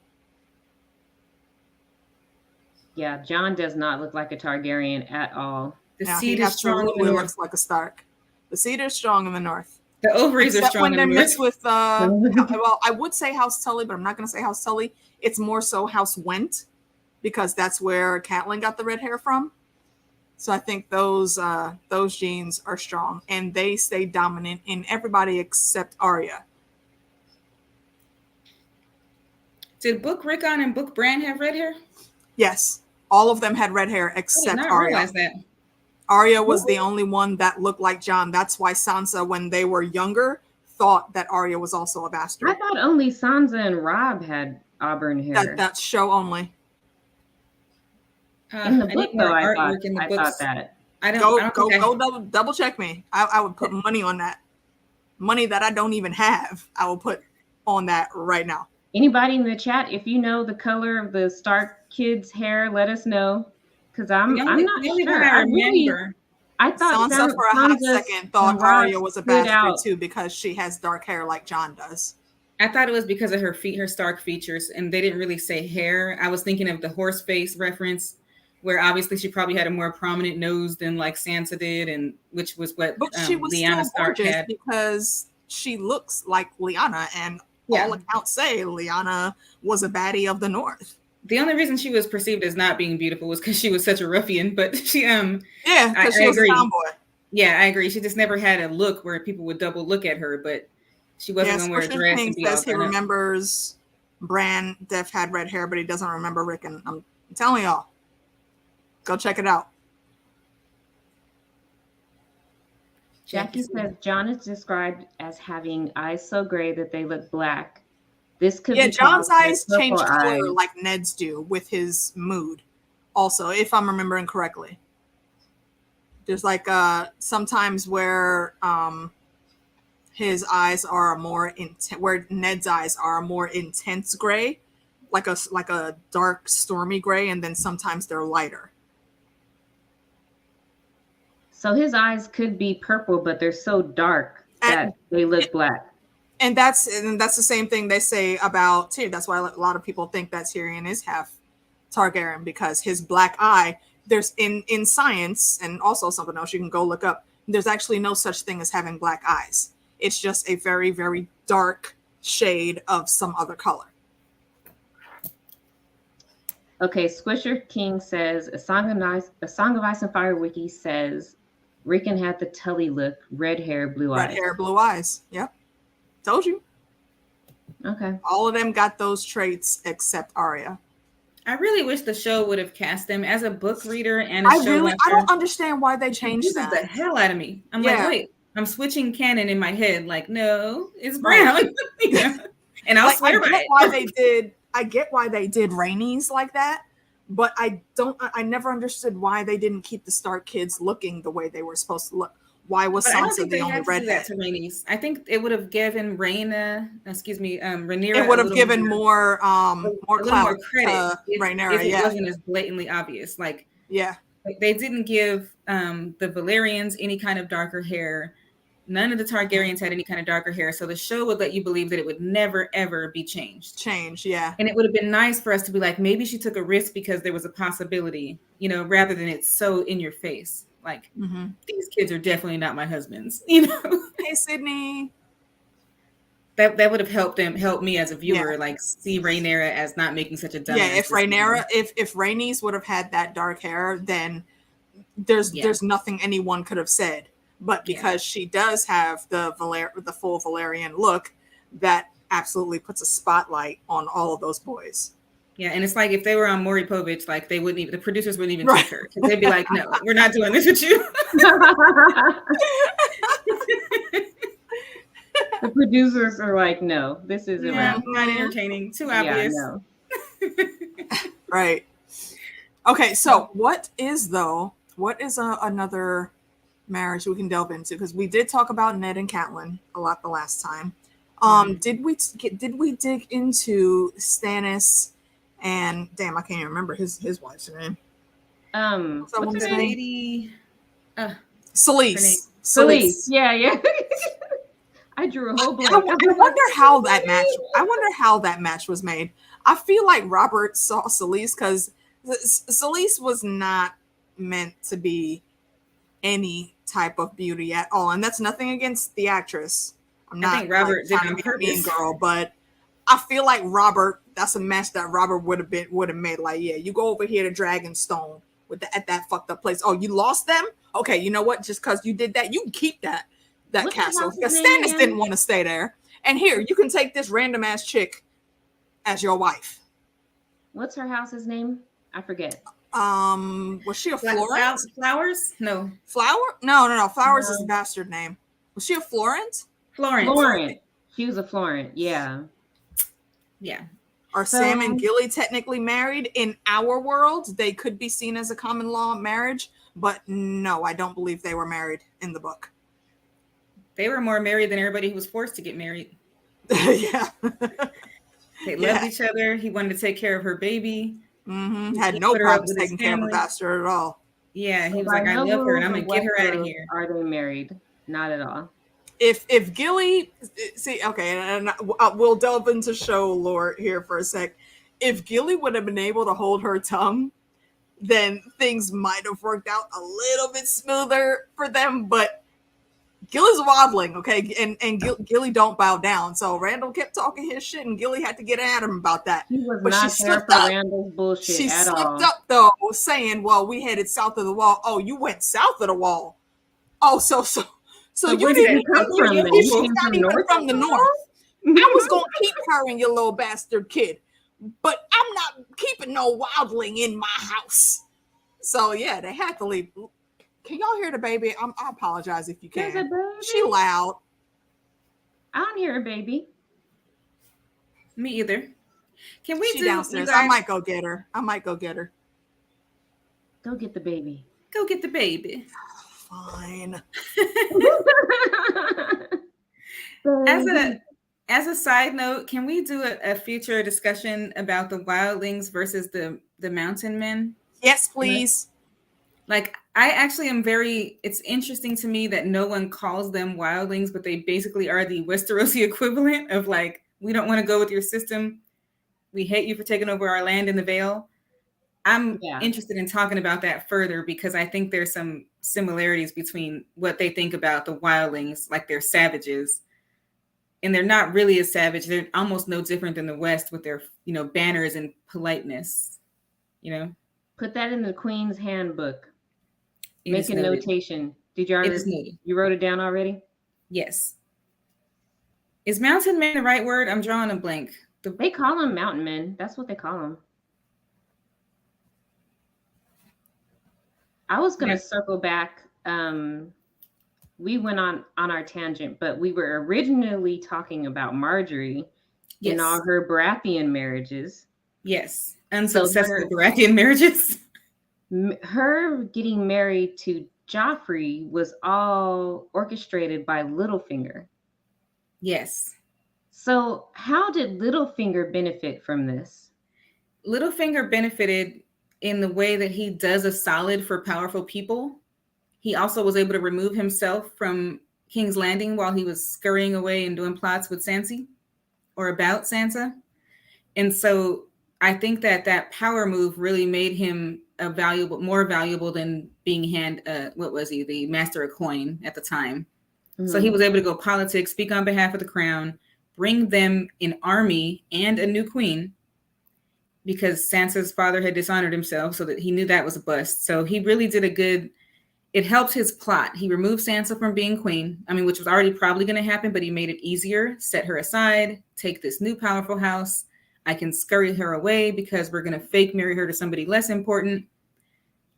Yeah, Jon does not look like a Targaryen at all. The seed is strong in the north. Looks like a Stark. The seed is strong in the north. The ovaries are strong in the north. When they're mixed with, well, I would say House Tully, but I'm not going to say House Tully. It's more so House Went, because that's where Catelyn got the red hair from. So I think those genes are strong, and they stay dominant in everybody except Arya. Did Book Rickon and Book Bran have red hair? Yes, all of them had red hair except Arya. I did not Arya. realize that. Arya was the only one that looked like Jon. That's why Sansa, when they were younger, thought that Arya was also a bastard. I thought only Sansa and Robb had auburn hair. That's show only. In the book, though, I thought that. Go double check me. I would put money on that. Money that I don't even have, I will put on that right now. Anybody in the chat, if you know the color of the Stark kids' hair, let us know. Because I'm not sure. I thought Sansa for a hot second thought Arya was a bastard too because she has dark hair like Jon does. I thought it was because of her Stark features, and they didn't really say hair. I was thinking of the horse face reference, where obviously she probably had a more prominent nose than like Sansa did, and which was what she was Lyanna Stark had. Because she looks like Lyanna, and all accounts say Lyanna was a baddie of the North. The only reason she was perceived as not being beautiful was because she was such a ruffian, but she because she was a tomboy. Yeah, I agree. She just never had a look where people would double look at her, but she wasn't going to wear a dress and be all he remembers Bran Def had red hair, but he doesn't remember Rickon. I'm telling y'all. Go check it out. Jackie says Jon is described as having eyes so gray that they look black. This could be Jon's eyes change color like Ned's do with his mood. Also, if I'm remembering correctly, there's like sometimes where his eyes are more where Ned's eyes are a more intense gray, like a dark stormy gray, and then sometimes they're lighter. So his eyes could be purple, but they're so dark that they look black. And that's the same thing they say about Tyrion. That's why a lot of people think that Tyrion is half Targaryen, because his black eye, there's in science, and also something else you can go look up, there's actually no such thing as having black eyes. It's just a very, very dark shade of some other color. Okay, Squisher King says, A Song of Ice and Fire wiki says, Rickon had the Tully look, red hair, blue eyes. Red hair, blue eyes. Yep. Told you. Okay. All of them got those traits except Arya. I really wish the show would have cast them. As a book reader and a I show watcher, don't understand why they changed this that. is the hell out of me. I'm like, wait, I'm switching canon in my head. Like, no, it's Right. brown. And I'll Like, swear by it. I get why they did Rhaenys like that, but I never understood why they didn't keep the Stark kids looking the way they were supposed to look. Why was Sansa the only redhead? Rhaenys. I think it would have given Rhaenyra. It would have given more clout credit if Rhaenyra, it wasn't as blatantly obvious. Like, they didn't give the Valerians any kind of darker hair. None of the Targaryens had any kind of darker hair, so the show would let you believe that it would never ever be changed. And it would have been nice for us to be like, maybe she took a risk because there was a possibility, rather than it's so in your face. Like, these kids are definitely not my husband's, Hey, Sydney. That would have helped me as a viewer, like see Rhaenyra as not making such a dumb. Yeah, if Rhaenys would have had that dark hair, then there's nothing anyone could have said. But because she does have the full Valerian look, that absolutely puts a spotlight on all of those boys. Yeah, and it's like if they were on Maury Povich, like they wouldn't even, the producers wouldn't even take her. They'd be like, no, we're not doing this with you. The producers are like, no, this isn't not entertaining. Too obvious. No. Right. Okay, so what is another marriage we can delve into? Because we did talk about Ned and Catelyn a lot the last time. Did we dig into Stannis and damn, I can't even remember his wife's name. What's her name? Selyse. Yeah. I drew a whole blank. I wonder how that match was made. I feel like Robert saw Selyse because Selyse was not meant to be any type of beauty at all, and that's nothing against the actress. I think Robert did on purpose. Mean girl, but I feel like Robert. That's a match that Robert would have made. Like, yeah, you go over here to Dragonstone at that fucked up place. Oh, you lost them? Okay, you know what? Just because you did that, you can keep that castle. Because Stannis didn't want to stay there. And here, you can take this random ass chick as your wife. What's her house's name? I forget. Was she a Florent? Flowers? No. Flower? No. Flowers is a bastard name. Was she a Florent? Florent. She was a Florent. Yeah. Are Sam and Gilly technically married in our world? They could be seen as a common law marriage, but no, I don't believe they were married in the book. They were more married than everybody who was forced to get married. Yeah. They loved each other. He wanted to take care of her baby. Had no problems taking care of a bastard at all. Yeah, he was like, I love her and I'm going to get her out of here. Are they married? Not at all. If Gilly, and we'll delve into show lore here for a sec. If Gilly would have been able to hold her tongue, then things might have worked out a little bit smoother for them. But Gilly's waddling, okay, and Gilly don't bow down. So Randall kept talking his shit, and Gilly had to get at him about that. He was not there for Randall's bullshit. She slipped up though, saying, "Well, we headed south of the wall." Oh, you went south of the wall. Oh, so you didn't come from the north. I was gonna keep her and your little bastard kid, but I'm not keeping no wildling in my house. So yeah, they had to leave. Can y'all hear the baby? I apologize if you can. There's a baby. She loud. I don't hear a baby. Me either. Can we she downstairs? I might go get her. Go get the baby. Go get the baby. Fine. As a side note, can we do a future discussion about the wildlings versus the mountain men? Yes, please. Like, I actually am it's interesting to me that no one calls them wildlings, but they basically are the Westerosi equivalent of like, we don't want to go with your system. We hate you for taking over our land in the Vale. I'm interested in talking about that further because I think there's some similarities between what they think about the wildlings, like they're savages. And they're not really as savage. They're almost no different than the West with their, banners and politeness, Put that in the Queen's handbook. Make a notation. Did you wrote it down already? Yes. Is mountain men the right word? I'm drawing a blank. They call them mountain men. That's what they call them. I was gonna Yeah. circle back. We went on our tangent, but we were originally talking about Marjorie in all Yes. her Baratheon marriages. Yes. So Unsuccessful Baratheon marriages. her getting married to Joffrey was all orchestrated by Littlefinger. Yes. So how did Littlefinger benefit from this? Littlefinger benefited in the way that he does a solid for powerful people. He also was able to remove himself from King's Landing while he was scurrying away and doing plots with Sansa or about Sansa. And so I think that power move really made him more valuable than being what was he, the master of coin at the time. Mm-hmm. So he was able to go politics, speak on behalf of the crown, bring them an army and a new queen, because Sansa's father had dishonored himself, so that he knew that was a bust. So he really did it helped his plot. He removed Sansa from being queen, which was already probably going to happen, but he made it easier, set her aside, take this new powerful house. I can scurry her away because we're going to fake marry her to somebody less important.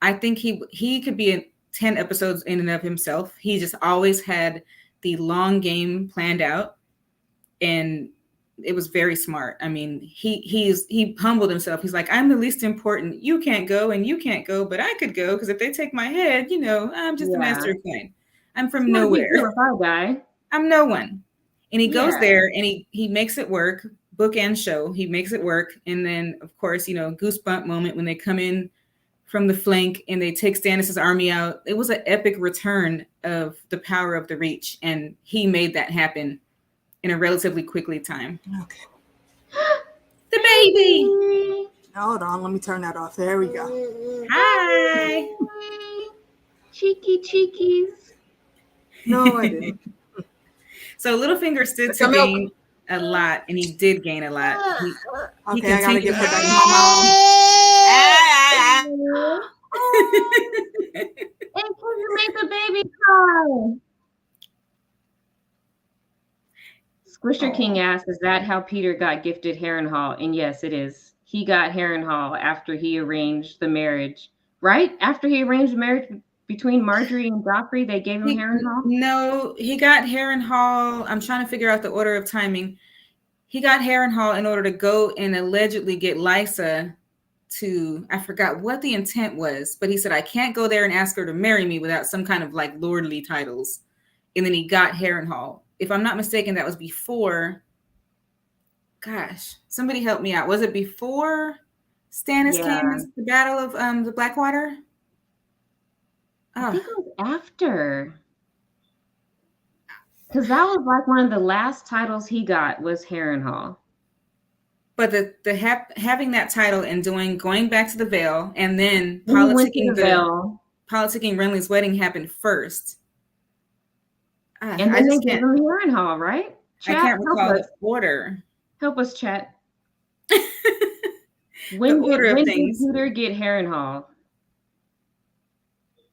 I think he could be in 10 episodes in and of himself. He just always had the long game planned out, and it was very smart. He humbled himself. He's like, I'm the least important. You can't go and you can't go, but I could go because if they take my head, I'm just a master of coin. I'm from nowhere. Guy. I'm no one. And he goes there and he makes it work, book and show. He makes it work. And then, of course, goosebump moment when they come in from the flank and they take Stannis' army out. It was an epic return of the power of the Reach. And he made that happen in a relatively quickly time. Okay. The baby. Hold on, let me turn that off. There we go. Hi. Cheekies. No, I didn't. So Littlefinger stood to gain a lot, and he did gain a lot. Okay, I gotta give her back to my mom. And can you make the baby cry? Squisher King asked, is that how Peter got gifted Harrenhal? And yes, it is. He got Harrenhal after he arranged the marriage, right? After he arranged the marriage between Marjorie and Joffrey, they gave him Harrenhal? No, he got Harrenhal. I'm trying to figure out the order of timing. He got Harrenhal in order to go and allegedly get Lysa to, I forgot what the intent was, but he said, I can't go there and ask her to marry me without some kind of like lordly titles. And then he got Harrenhal. If I'm not mistaken, that was before. Gosh, somebody help me out. Was it before Stannis came into the Battle of the Blackwater? I think it was after. Because that was like one of the last titles he got was Harrenhal. But having that title and going back to the Vale and then politicking Renly's wedding happened first. And then they gave him Harrenhal, right? Chat, I can't recall the order. Help us, chat. When did Peter get Harrenhal?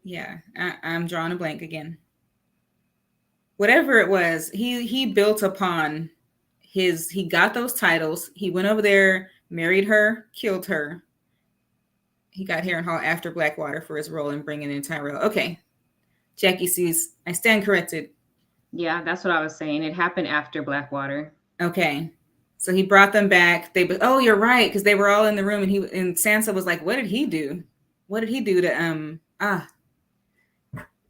Yeah, I'm drawing a blank again. Whatever it was, he built upon he got those titles. He went over there, married her, killed her. He got Harrenhal after Blackwater for his role in bringing in Tyrell. Okay. Jackie sees, I stand corrected. Yeah, that's what I was saying. It happened after Blackwater. Okay. So he brought them back. Oh, you're right, because they were all in the room, and Sansa was like, what did he do? What did he do to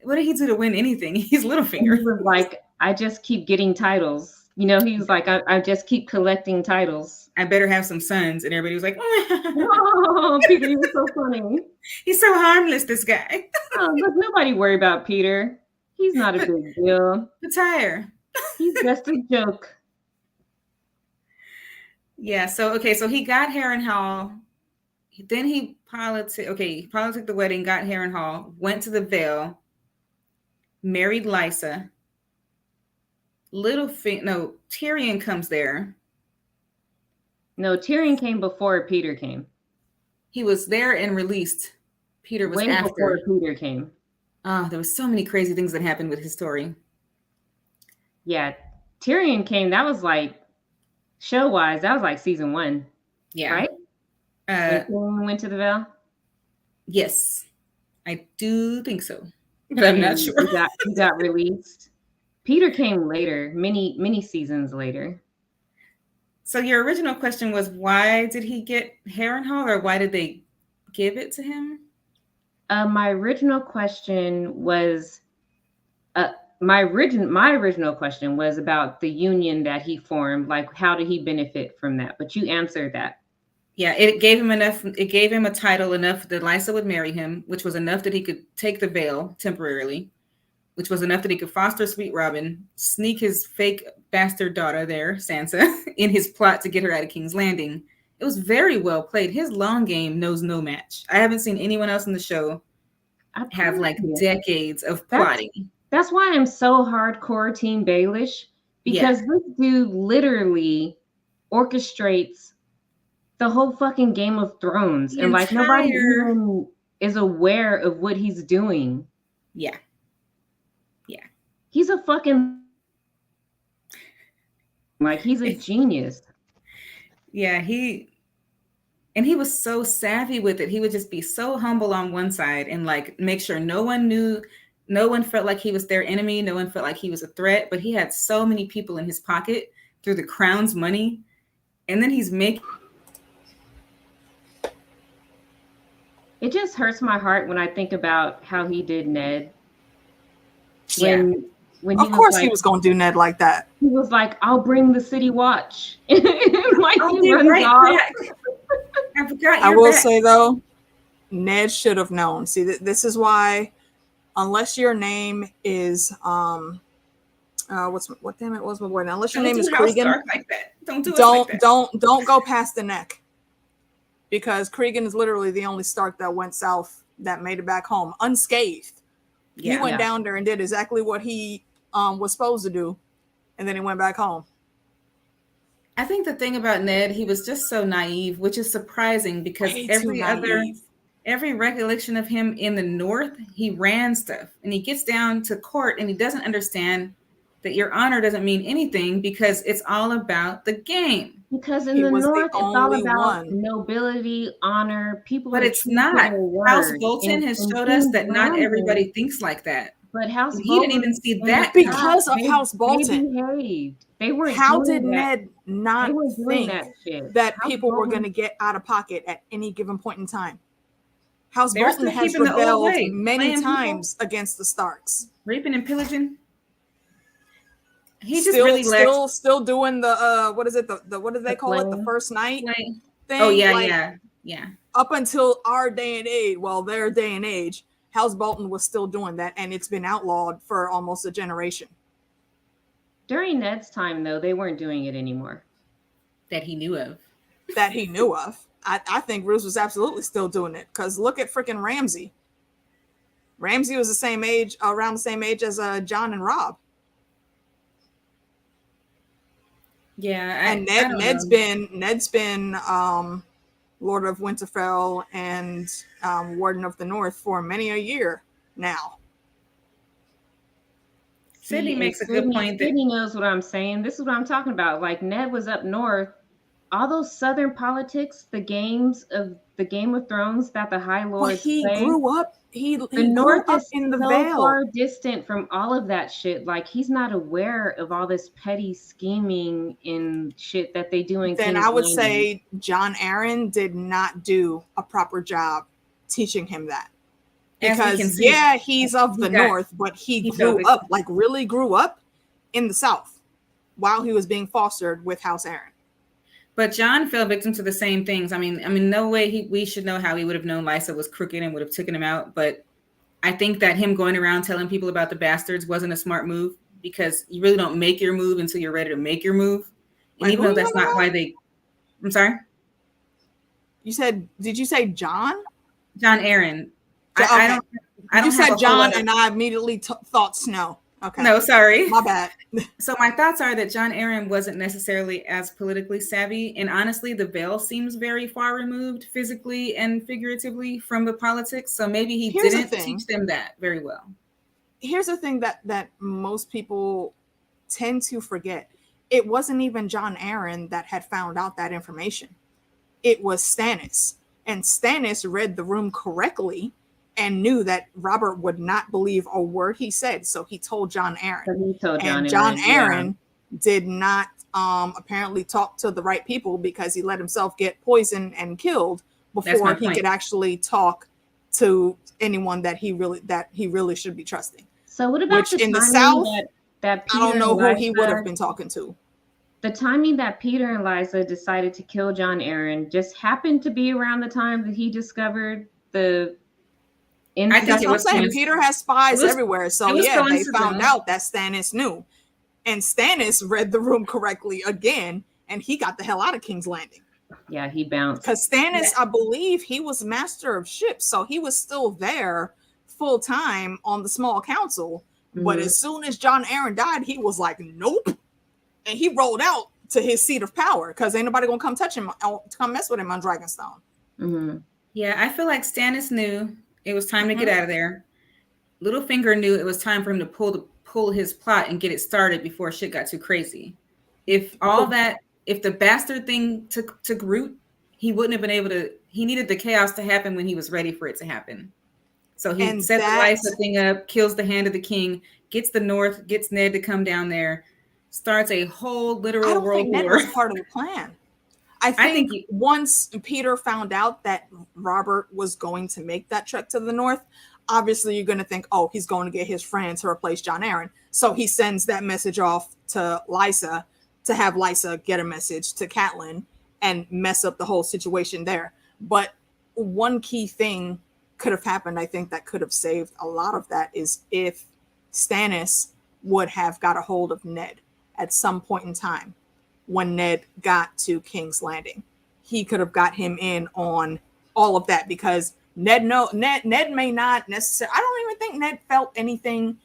what did he do to win anything? He's Littlefinger. He was like, I just keep getting titles. He was like, I just keep collecting titles. I better have some sons. And everybody was like, oh, Peter, you're so funny. He's so harmless, this guy. Oh, look, nobody worry about Peter. He's not a big deal. Retire. He's just a joke. Yeah, so he got Harrenhal. Then he politicked the wedding, got Harrenhal, went to the Vale, married Lysa. Tyrion comes there. No, Tyrion came before Peter came. He was there and released. Peter was after. Before Peter came. There was so many crazy things that happened with his story. Yeah, Tyrion came. That was like, show-wise, that was like season 1. Yeah. Right? When Tyrion went to the Vale? Yes. I do think so, but I'm not And sure. he got released. Peter came later, many seasons later. So your original question was, why did he get Harrenhal, or why did they give it to him? My original question was uh, my original question was about the union that he formed. Like, how did he benefit from that? But you answered that. Yeah, it gave him enough. It gave him a title enough that Lysa would marry him, which was enough that he could take the veil temporarily, which was enough that he could foster Sweet Robin, sneak his fake bastard daughter there, Sansa, in his plot to get her out of King's Landing. It was very well played. His long game knows no match. I haven't seen anyone else in the show have like decades of plotting. That's why I'm so hardcore Team Baelish, because this dude literally orchestrates the whole fucking Game of Thrones, and like nobody even is aware of what he's doing. Yeah. He's a fucking, like, he's a genius. Yeah, he was so savvy with it. He would just be so humble on one side and like make sure no one felt like he was their enemy, no one felt like he was a threat, but he had so many people in his pocket through the crown's money, and then he's making. It just hurts my heart when I think about how he did Ned. When of course he was going to do Ned like that. He was like, "I'll bring the city watch." Like, he runs off. I forgot. I will say though, Ned should have known. See, this is why, unless your name is what was my boy? Now, unless your name is Cregan, like that. Don't go past the neck, because Cregan is literally the only Stark that went south that made it back home unscathed. He went down there and did exactly what he was supposed to do, and then he went back home. I think the thing about Ned, he was just so naive, which is surprising because every recollection of him in the North, he ran stuff, and he gets down to court and he doesn't understand that your honor doesn't mean anything because it's all about the game. Because in the North, it's all about nobility, honor, people. But it's not. House Bolton has showed us that not everybody thinks like that. But House Bolton, he didn't even see that because of House Bolton. They behaved. They were. How did Ned not think that people were going to get out of pocket at any given point in time? House Bolton has rebelled many times against the Starks, raping and pillaging. He just still doing the what is it? The what do they call it? The first night thing. Oh yeah. Up until our day and age, their day and age, House Bolton was still doing that, and it's been outlawed for almost a generation. During Ned's time, though, they weren't doing it anymore. That he knew of. I think Bruce was absolutely still doing it, because look at freaking Ramsay. Ramsay was around the same age as John and Rob. Yeah, and Ned's been Lord of Winterfell and Warden of the North for many a year now. Sydney makes a good point. Sydney knows what I'm saying. This is what I'm talking about. Like, Ned was up north. All those Southern politics, the Game of Thrones that the High Lords play. Grew up. He North grew up is in the so Vale. far distant from all of that shit. Like, he's not aware of all this petty scheming and shit that they do in Then King's I would Landing. say John Arryn did not do a proper job teaching him that. Because he's of the North, but he really grew up in the South while he was being fostered with House Arryn. But John fell victim to the same things. I mean, no way we should know how he would have known Lysa was crooked and would have taken him out. But I think that him going around telling people about the bastards wasn't a smart move, because you really don't make your move until you're ready to make your move. And even though that's not why I'm sorry? Did you say John? John Arryn. I don't. You said John, and I immediately thought Snow. Okay. No, sorry. My bad. So my thoughts are that John Arryn wasn't necessarily as politically savvy. And honestly, the Vale seems very far removed physically and figuratively from the politics. So maybe he didn't teach them that very well. Here's the thing that most people tend to forget. It wasn't even John Arryn that had found out that information. It was Stannis. And Stannis read the room correctly and knew that Robert would not believe a word he said. So he told John Aaron. So he told John and John Aaron, did not apparently talk to the right people, because he let himself get poisoned and killed before he could actually talk to anyone that he really should be trusting. So what about in the South? That Peter, I don't know who he would have been talking to. The timing that Peter and Lysa decided to kill John Aaron just happened to be around the time that he discovered the. I think it was saying. Peter has spies everywhere, so yeah, they found out that Stannis knew, and Stannis read the room correctly again, and he got the hell out of King's Landing. Yeah, he bounced. Because Stannis, I believe, he was master of ships, so he was still there full time on the small council. Mm-hmm. But as soon as John Aaron died, he was like, nope. And he rolled out to his seat of power, because ain't nobody gonna come touch him, come mess with him on Dragonstone. Mm-hmm. Yeah, I feel like Stannis knew it was time to get out of there. Littlefinger knew it was time for him to pull his plot and get it started before shit got too crazy. If the bastard thing took root, he wouldn't have been able to. He needed the chaos to happen when he was ready for it to happen. So he set the Lysa thing up, kills the Hand of the King, gets the North, gets Ned to come down there, starts a whole literal world war. Ned was part of the plan. I think once Peter found out that Robert was going to make that trek to the North, obviously you're going to think, oh, he's going to get his friend to replace John Aaron. So he sends that message off to Lysa to have Lysa get a message to Catelyn and mess up the whole situation there. But one key thing could have happened, I think, that could have saved a lot of that, is if Stannis would have got a hold of Ned at some point in time. When Ned got to King's Landing, he could have got him in on all of that, because Ned may not necessarily. I don't even think Ned felt anything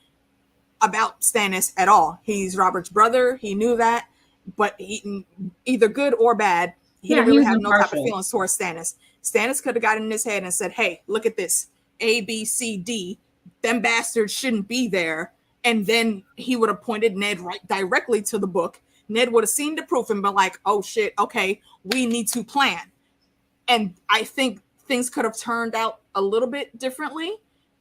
about Stannis at all. He's Robert's brother. He knew that, but he, either good or bad, he didn't really have no type of feelings towards Stannis. Stannis could have got in his head and said, "Hey, look at this, A, B, C, D. Them bastards shouldn't be there." And then he would have pointed Ned right directly to the book. Ned would have seen the proof and been like, oh shit, okay, we need to plan. And I think things could have turned out a little bit differently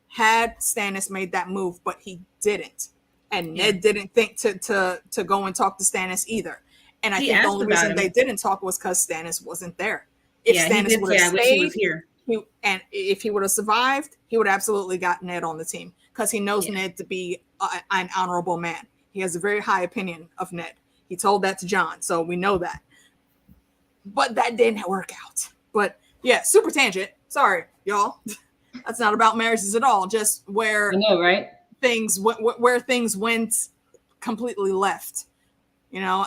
had Stannis made that move, but he didn't. And Ned didn't think to go and talk to Stannis either. And I think the only reason they didn't talk was because Stannis wasn't there. If Stannis would have stayed, he was here. And if he would have survived, he would absolutely got Ned on the team, because he knows Ned to be an honorable man. He has a very high opinion of Ned. He told that to John, so we know that. But that didn't work out. But yeah, super tangent. Sorry, y'all. That's not about marriages at all. Just where I know, right? Where things went completely left. You know,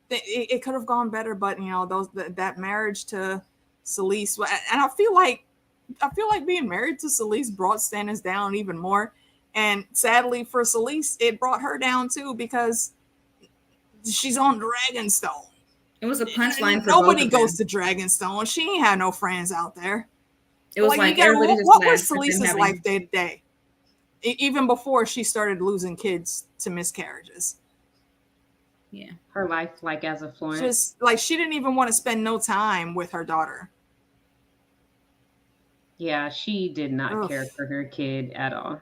it could have gone better, but you know, that marriage to Selyse, and I feel like being married to Selyse brought Stannis down even more. And sadly for Selyse, it brought her down too, because she's on Dragonstone. It was a punchline for nobody goes to Dragonstone. She ain't had no friends out there. It was like what was Selyse's life day to day, even before she started losing kids to miscarriages? Yeah, her life, like as a Florence, just like she didn't even want to spend no time with her daughter. Yeah, she did not care for her kid at all.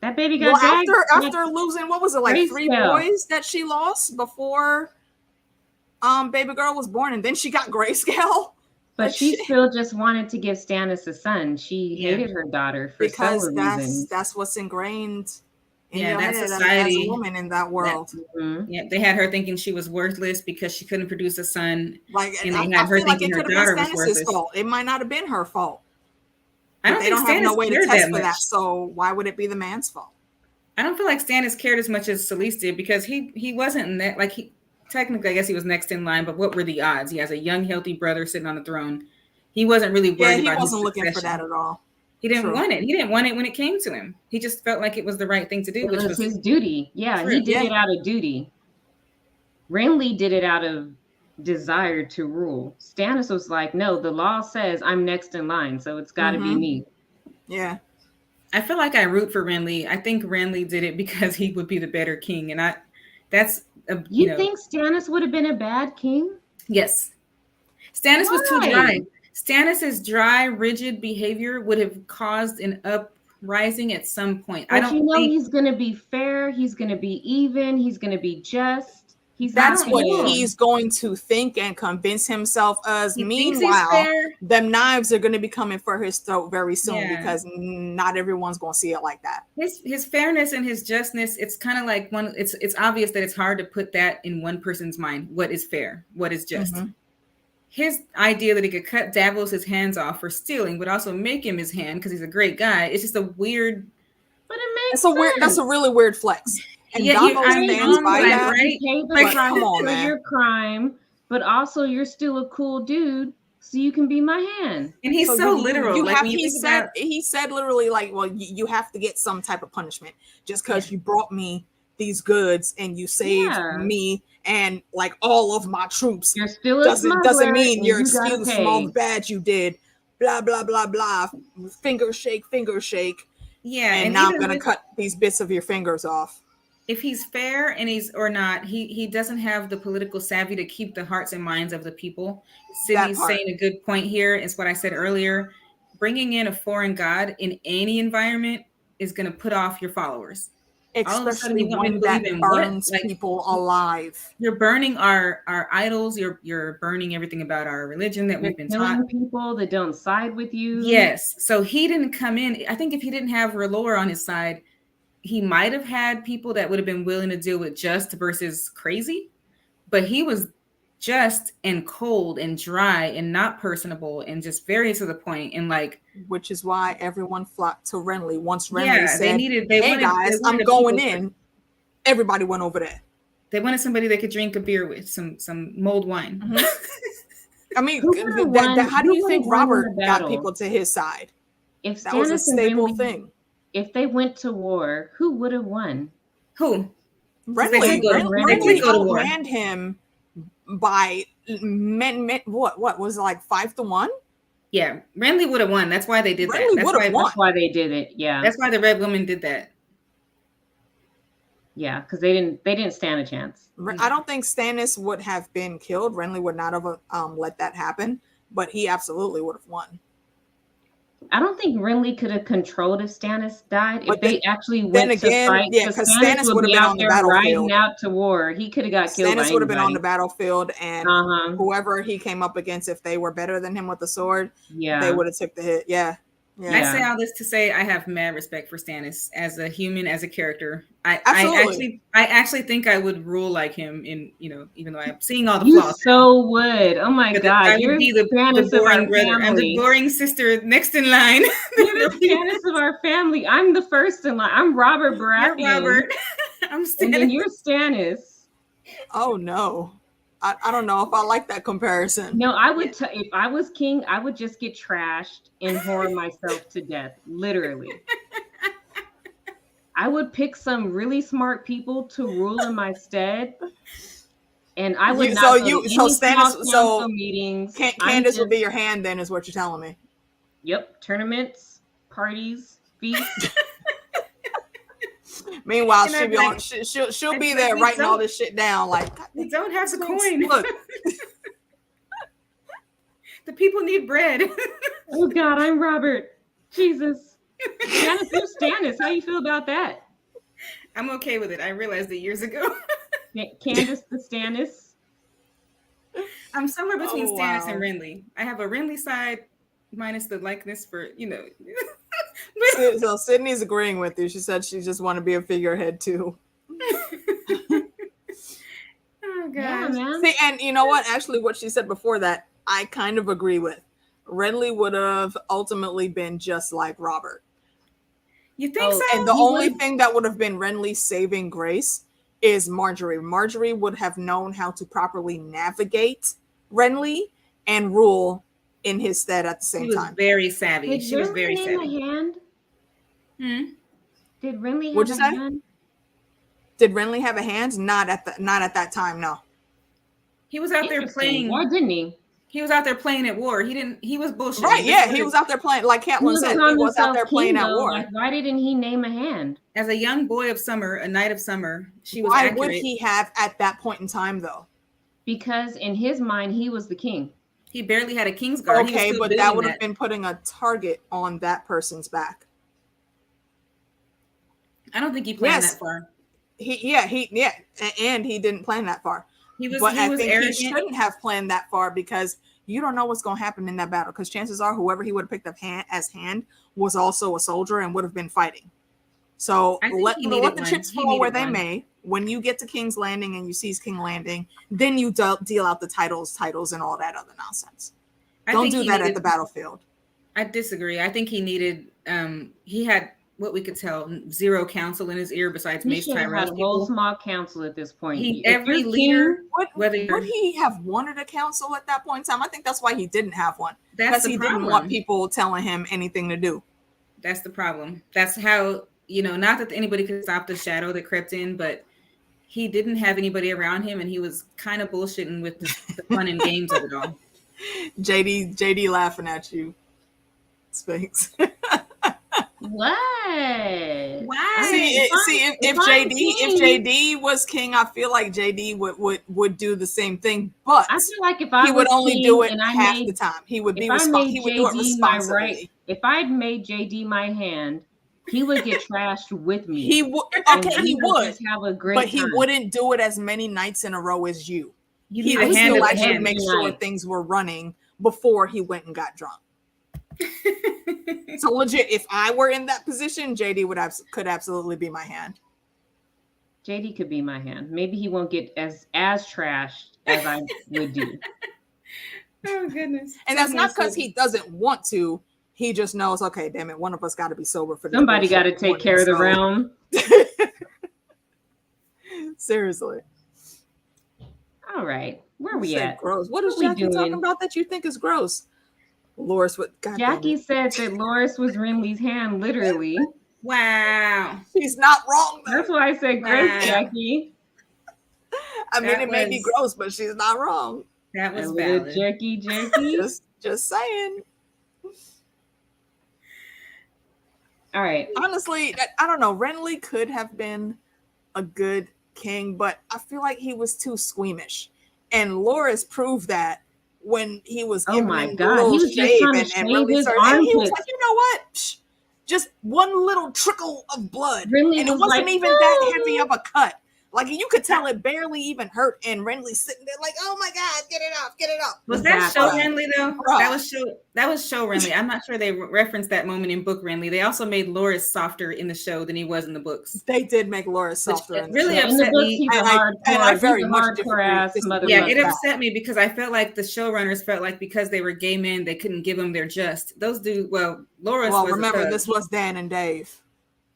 That baby got dragged after losing, what was it, like 3 boys that she lost before baby girl was born, and then she got grayscale. But like she still just wanted to give Stannis a son. She hated her daughter for several reasons. That's what's ingrained in your head society. As a woman in that world. They had her thinking she was worthless because she couldn't produce a son. And they had her thinking her daughter was worthless. Fault. It might not have been her fault. They don't have no way to test for that, so why would it be the man's fault? I don't feel like Stannis cared as much as Selyse did, because he wasn't technically, I guess he was next in line, but what were the odds? He has a young, healthy brother sitting on the throne. He wasn't really worried about his succession. He wasn't looking for that at all. He didn't want it. He didn't want it when it came to him. He just felt like it was the right thing to do, which was his duty. Yeah, he did it out of duty. Renly did it out of desire to rule. Stannis was like, no, the law says I'm next in line, so it's got to be me. Yeah. I feel like I root for Renly. I think Renly did it because he would be the better king, and you think Stannis would have been a bad king? Yes. Stannis was too dry. Stannis's dry, rigid behavior would have caused an uprising at some point. But I don't think he's going to be fair. He's going to be even. He's going to be just. He's That's not what gonna, he's going to think and convince himself as. he thinks he's Meanwhile, fair. them knives are going to be coming for his throat very soon Yeah. because not everyone's going to see it like that. His fairness and his justness, it's kind of like it's obvious that it's hard to put that in one person's mind. What is fair? What is just? Mm-hmm. His idea that he could cut Davos' hands off for stealing would also make him his hand because he's a great guy. It's just a weird. But it makes That's a really weird flex. And Yeah, Davos I mean, stands by like, that. right? You pay the Like, price come on, for man. your crime, but also you're still a cool dude, so you can be my hand. And he's so literal. You like have, when you he think said about, he said literally like, well, you have to get some type of punishment just because you brought me these goods and you saved me and like all of my troops. You're still a doesn't mean and you're you gotta excused from all pay. the bad you did. Blah blah blah blah. Finger shake. yeah, And now I'm even gonna with- cut these bits of your fingers off. if he's fair and he's or not, he doesn't have the political savvy to keep the hearts and minds of the people. Sydney's saying a good point here. It's what I said earlier. Bringing in a foreign god in any environment is going to put off your followers. All of a sudden, Especially you want me when to that believe in burns what? Like, people alive. you're burning our idols. You're burning everything about our religion that we've been Killing taught. people that don't side with you. Yes. So he didn't come in. I think if he didn't have R'hllor on his side, he might have had people that would have been willing to deal with just versus crazy, but he was just and cold and dry and not personable and just very to the point. And like, which is why everyone flocked to Renly. Once Renly said, they hey wanted, guys, I'm going in, everybody went over there. They wanted somebody they could drink a beer with, some mulled wine. Mm-hmm. I mean, how do you think Robert got people to his side? If that was a stable thing. If they went to war, who would have won? Who? Renly outmanned him by what was it, like 5-1? Yeah, Renly would have won. That's why they did that. That's why they did it. Yeah, that's why the Red Woman did that. Yeah, because they didn't stand a chance. I don't think Stannis would have been killed. Renly would not have let that happen, but he absolutely would have won. I don't think Renly could have controlled if Stannis died. If they actually went to fight, because Stannis would have been on the battlefield. Riding out to war, he could have got killed. Stannis would have been on the battlefield, and whoever he came up against, if they were better than him with the sword, they would have took the hit. Yeah. I say all this to say I have mad respect for Stannis as a human, as a character. I actually think I would rule like him in, even though I'm seeing all the flaws. You so would. Oh my God. I would be the boring brother. I'm the boring sister next in line. You're the Stannis of our family. I'm the first in line. I'm Robert Baratheon. You're Robert. I'm Stannis. And then you're Stannis. Oh no. I don't know if I like that comparison. No, I would. If I was king, I would just get trashed and whore myself to death. Literally. I would pick some really smart people to rule in my stead, and I would not. So Stannis. Meetings. Candace would be your hand. Then is what you're telling me. Yep. Tournaments, parties, feasts. Meanwhile, she'll be there writing all this shit down. Like, we don't have the coin. Look, the people need bread. Oh God, I'm Robert. Jesus, Stannis, you're Stannis. How you feel about that? I'm okay with it. I realized it years ago. Candace the Stannis. I'm somewhere between Stannis and Renly. I have a Renly side, minus the likeness for So Sydney's agreeing with you. She said she just want to be a figurehead too. Oh God. Yeah, man. See, and you know what? Actually, what she said before that, I kind of agree with. Renly would have ultimately been just like Robert. You think so? And the only thing that would have been Renly's saving grace is Marjorie. Marjorie would have known how to properly navigate Renly and rule in his stead at the same time. She was very savvy. She was very savvy. Did Renly have a hand? Did Renly have a hand? Not at that time, no. He was out there playing. Why didn't he? He was out there playing at war. He was bullshit. Right, yeah, he was out there playing, like Catelyn said, he was out there playing at war. Like, why didn't he name a hand? As a young boy of summer, a knight of summer, she was Why would he have at that point in time, though? Because in his mind, he was the king. He barely had a Kingsguard. Okay, but that would have been putting a target on that person's back. I don't think he planned that far. And he didn't plan that far. I think arrogant. He shouldn't have planned that far because you don't know what's going to happen in that battle. Because chances are, whoever he would have picked up as hand was also a soldier and would have been fighting. So let the chips fall where they may. When you get to King's Landing and you seize King Landing, then you deal out the titles, and all that other nonsense. Don't do that at the battlefield. I disagree. I think he needed. He had what we could tell zero counsel in his ear besides Mace Tyrell's people. A whole small council at this point. Every leader. Would he have wanted a council at that point in time? I think that's why he didn't have one. Because he didn't want people telling him anything to do. That's the problem. That's how, not that anybody could stop the shadow that crept in, but he didn't have anybody around him, and he was kind of bullshitting with the fun and games of it all. JD laughing at you. Sphinx. What? Why? If JD was king, I feel like JD would do the same thing. But I feel like if he would only do it half the time. He would be he would do it responsibly. If I'd made JD my hand, he would get trashed with me. He would. Okay, he would have a great but he time. Wouldn't do it as many nights in a row as you. He would still actually make sure things were running before he went and got drunk. So legit, if I were in that position, JD could absolutely be my hand. JD could be my hand. Maybe he won't get as trashed as I would do. Oh goodness! And that's not because he doesn't want to. He just knows. Okay, damn it, one of us got to be sober for this. Somebody got to take care of the realm. Seriously. All right, where are we at? Gross. What is Jackie talking about that you think is gross? Loras, Jackie said that Loras was Renly's hand, literally. Wow. She's not wrong, though. That's why I said gross, Jackie. I mean, it may be gross, but she's not wrong. That was valid. Jerky. just saying. All right. Honestly, I don't know. Renly could have been a good king, but I feel like he was too squeamish. And Loras proved that when he was he was just trying to shave his armpits. And he was like, you know what? Psh, just one little trickle of blood. Renly and it wasn't even that heavy of a cut. Like, you could tell it barely even hurt. And Renly's sitting there like, oh my God, get it off. Was that show Renly though? That was show Renly. I'm not sure they referenced that moment in book Renly. They also made Loras softer in the show than he was in the books. They did make Loras softer in the really show. upset me. I very much it upset me because I felt like the showrunners felt like because they were gay men, they couldn't give them their just. Those dudes, Loras was remember, this was Dan and Dave.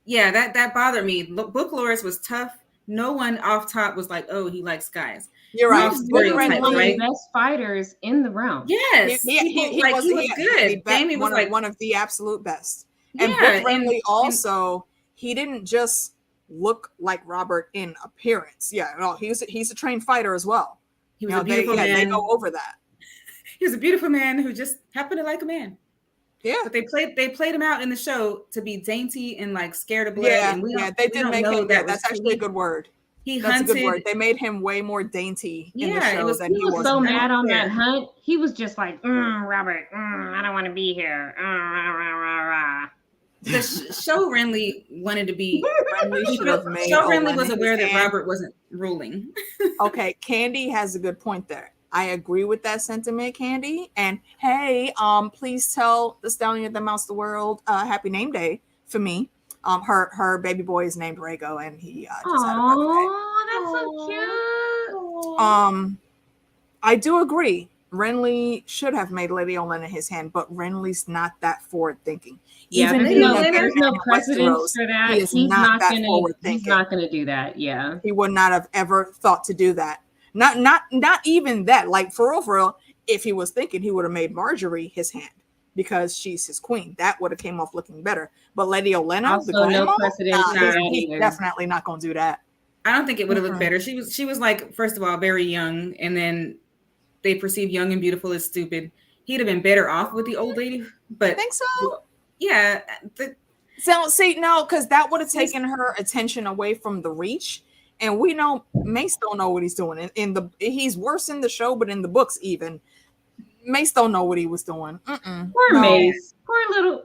Yeah, that bothered me. Book Loras was tough. No one off top was like, oh, he likes guys. You're right. He was one of the best fighters in the realm. Yes. He was good. Jamie was one of the absolute best. And Book Renly also, he didn't just look like Robert in appearance. Yeah, no, he's a trained fighter as well. He was a beautiful man. They go over that. He was a beautiful man who just happened to like a man. Yeah, but they played him out in the show to be dainty and like scared of blood. Yeah, and they did make him. That's actually a good word. That's a good word. They made him way more dainty in the show than he was. He was so mad on that hunt. He was just like, Robert, I don't want to be here. The show Renly wanted to be. Renly was aware that Robert wasn't ruling. Okay, Candy has a good point there. I agree with that sentiment, Candy. And hey, please tell the Stallion of the Mouse the World happy name day for me. Her baby boy is named Rhaego, and he just had a birthday. Oh, that's so cute. I do agree. Renly should have made Lady Olenna his hand, but Renly's not that forward thinking. Yeah, there's no precedence for that. He's not gonna do that. Yeah, he would not have ever thought to do that. Not even that. Like for real, if he was thinking, he would have made Marjorie his hand because she's his queen. That would have came off looking better. But Lady Olenna, the grandma, he's definitely not going to do that. I don't think it would have looked better. She was like, first of all, very young, and then they perceive young and beautiful as stupid. He'd have been better off with the old lady. But I think so. Yeah. No, because that would have taken her attention away from the Reach. And we know Mace don't know what he's doing. He's worse in the show, but in the books even, Mace don't know what he was doing. Poor Mace. Poor little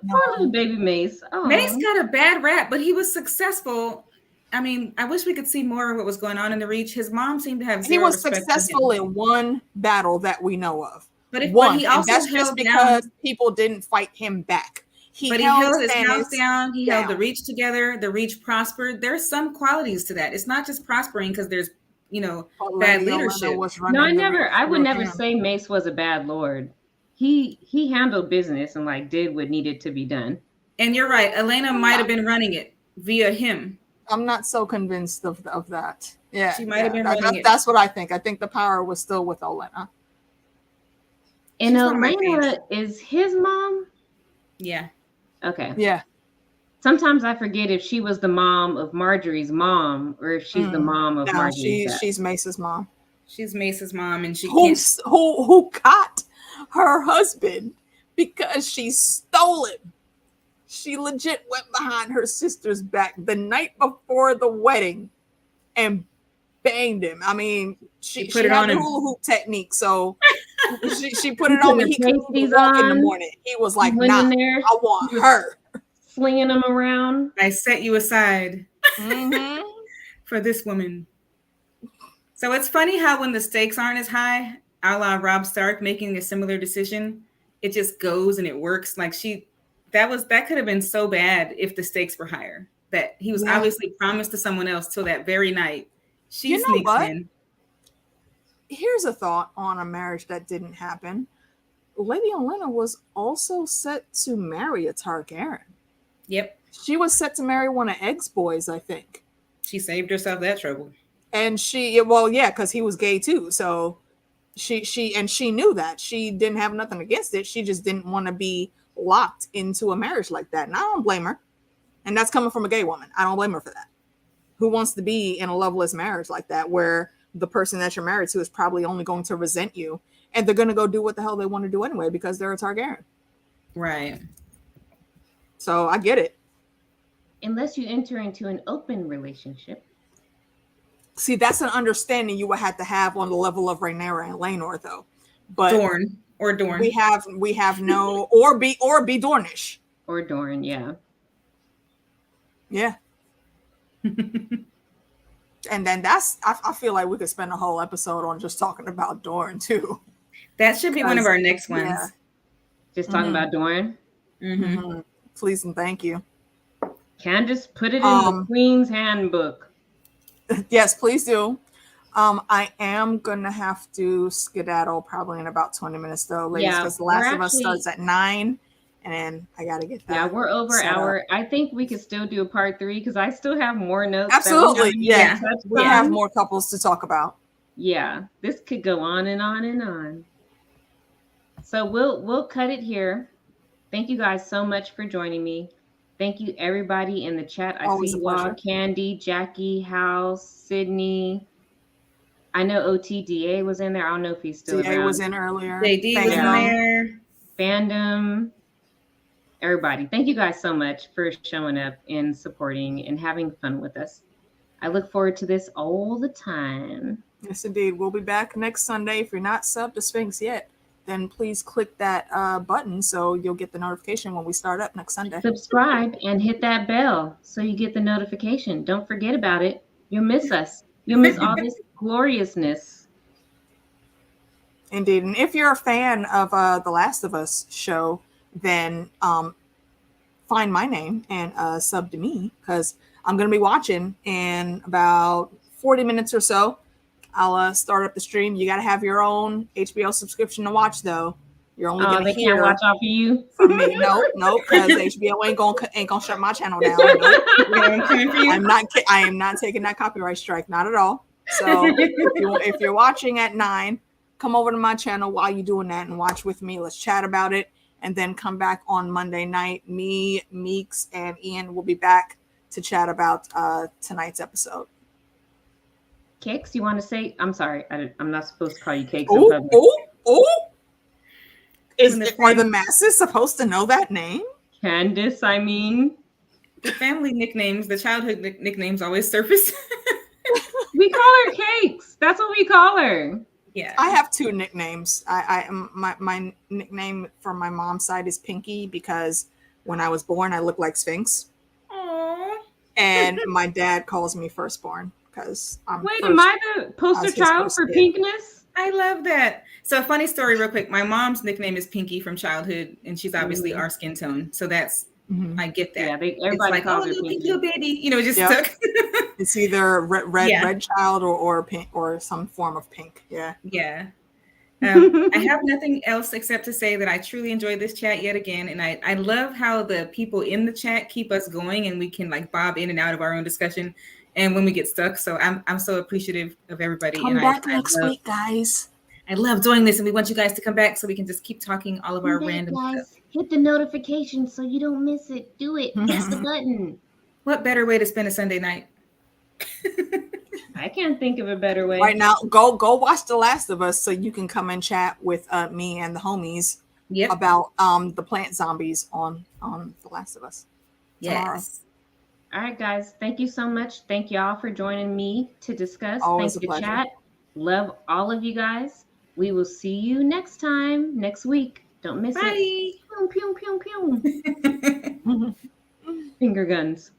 baby Mace. Mace got a bad rap, but he was successful. I mean, I wish we could see more of what was going on in the Reach. His mom seemed to have zero He was respect successful in one battle that we know of. But he also and that's just because down, people didn't fight him back. He held his house down. He held the Reach together. The Reach prospered. There's some qualities to that. It's not just prospering because there's, bad leadership. No, I would never say Mace was a bad lord. He handled business and did what needed to be done. And you're right. Elena might have been running it via him. I'm not so convinced of that. Yeah, she might have been running it. That's what I think. I think the power was still with Elena. And Elena is his mom? Yeah. Okay. Yeah. Sometimes I forget if she was the mom of Marjorie's mom or if she's the mom of Marjorie's. She's Mace's mom. She's Mace's mom, and who got her husband because she stole him. She legit went behind her sister's back the night before the wedding and banged him. I mean, she put it on the hula hoop technique, so she put it on me. He couldn't walk in the morning. He was like, "Nah, I want her." Slinging them around. I set you aside for this woman. So it's funny how when the stakes aren't as high, a la Robb Stark making a similar decision, it just goes and it works. That could have been so bad if the stakes were higher. That he was obviously promised to someone else till that very night. She sneaks in. Here's a thought on a marriage that didn't happen. Lady Olenna was also set to marry a Targaryen. Yep. She was set to marry one of Egg's boys, I think. She saved herself that trouble. And because he was gay too. So she knew that. She didn't have nothing against it. She just didn't want to be locked into a marriage like that. And I don't blame her. And that's coming from a gay woman. I don't blame her for that. Who wants to be in a loveless marriage like that where the person that you're married to is probably only going to resent you and they're going to go do what the hell they want to do anyway because they're a Targaryen. Right. So I get it. Unless you enter into an open relationship. See, that's an understanding you would have to have on the level of Rhaenyra and Laenor, though. But Dorne. We have no or be Dornish. Or Dorne, yeah. Yeah. And then I feel like we could spend a whole episode on just talking about Dorne too. That should be one of our next ones. Yeah. Just talking about Dorne. Please and thank you. Candace, put it in the Queen's Handbook. Yes, please do. I am gonna have to skedaddle probably in about 20 minutes though, ladies, because The Last of Us starts at 9, and I gotta get that. Yeah, we're over our. I think we could still do a part 3 because I still have more notes. Absolutely, yeah. We have more couples to talk about. Yeah, this could go on and on and on. So we'll cut it here. Thank you guys so much for joining me. Thank you, everybody in the chat. I see you all. Candy, Jackie, House, Sydney. I know OTDA was in there. I don't know if he's still DA around. was in earlier. JD was in there. Fandom. Everybody. Thank you guys so much for showing up and supporting and having fun with us. I look forward to this all the time. Yes, indeed. We'll be back next Sunday. If you're not subbed to Sphinx yet, then please click that button so you'll get the notification when we start up next Sunday. Subscribe and hit that bell so you get the notification. Don't forget about it. You'll miss us. You'll miss all this gloriousness. Indeed. And if you're a fan of The Last of Us show, then find my name and sub to me because I'm going to be watching in about 40 minutes or so. I'll start up the stream. You got to have your own HBO subscription to watch, though. You're only going to hear. Can't watch off of you. From me. No, because HBO ain't gonna shut my channel down. Nope. I am not taking that copyright strike. Not at all. So if you're watching at 9, come over to my channel while you're doing that and watch with me. Let's chat about it, and then come back on Monday night. Me, Meeks, and Ian will be back to chat about tonight's episode. Cakes, you want to say? I'm sorry, I'm not supposed to call you Cakes. Are the masses supposed to know that name? Candace, I mean. The family nicknames, the childhood nicknames always surface. We call her Cakes. That's what we call her. Yeah. I have two nicknames. My nickname from my mom's side is Pinky because when I was born, I looked like Sphinx, Aww. and my dad calls me Firstborn because I'm Wait, am first. I the I poster was his child first for kid. pinkness? I love that. So a funny story real quick. My mom's nickname is Pinky from childhood, and she's obviously our skin tone. So that's, I get that. Yeah, It's everybody like, oh, calls her little pink Pinky. little baby. You know, it just Yep. stuck. It's either red Yeah. child or pink or some form of pink. Yeah. Yeah. I have nothing else except to say that I truly enjoyed this chat yet again. And I love how the people in the chat keep us going and we can like bob in and out of our own discussion and when we get stuck. So I'm so appreciative of everybody. Come and back next week, guys. I love doing this, and we want you guys to come back so we can just keep talking all of our random guys. stuff. Hit the notification so you don't miss it. Do it. Press the button. What better way to spend a Sunday night? I can't think of a better way. Right now, go watch The Last of Us so you can come and chat with me and the homies about the plant zombies on The Last of Us tomorrow. Yes. All right, guys. Thank you so much. Thank you all for joining me to discuss. Always Thank a you, pleasure. chat. Love all of you guys. We will see you next time, next week. Don't miss it. Bye. Pew, pew, pew, pew. Finger guns.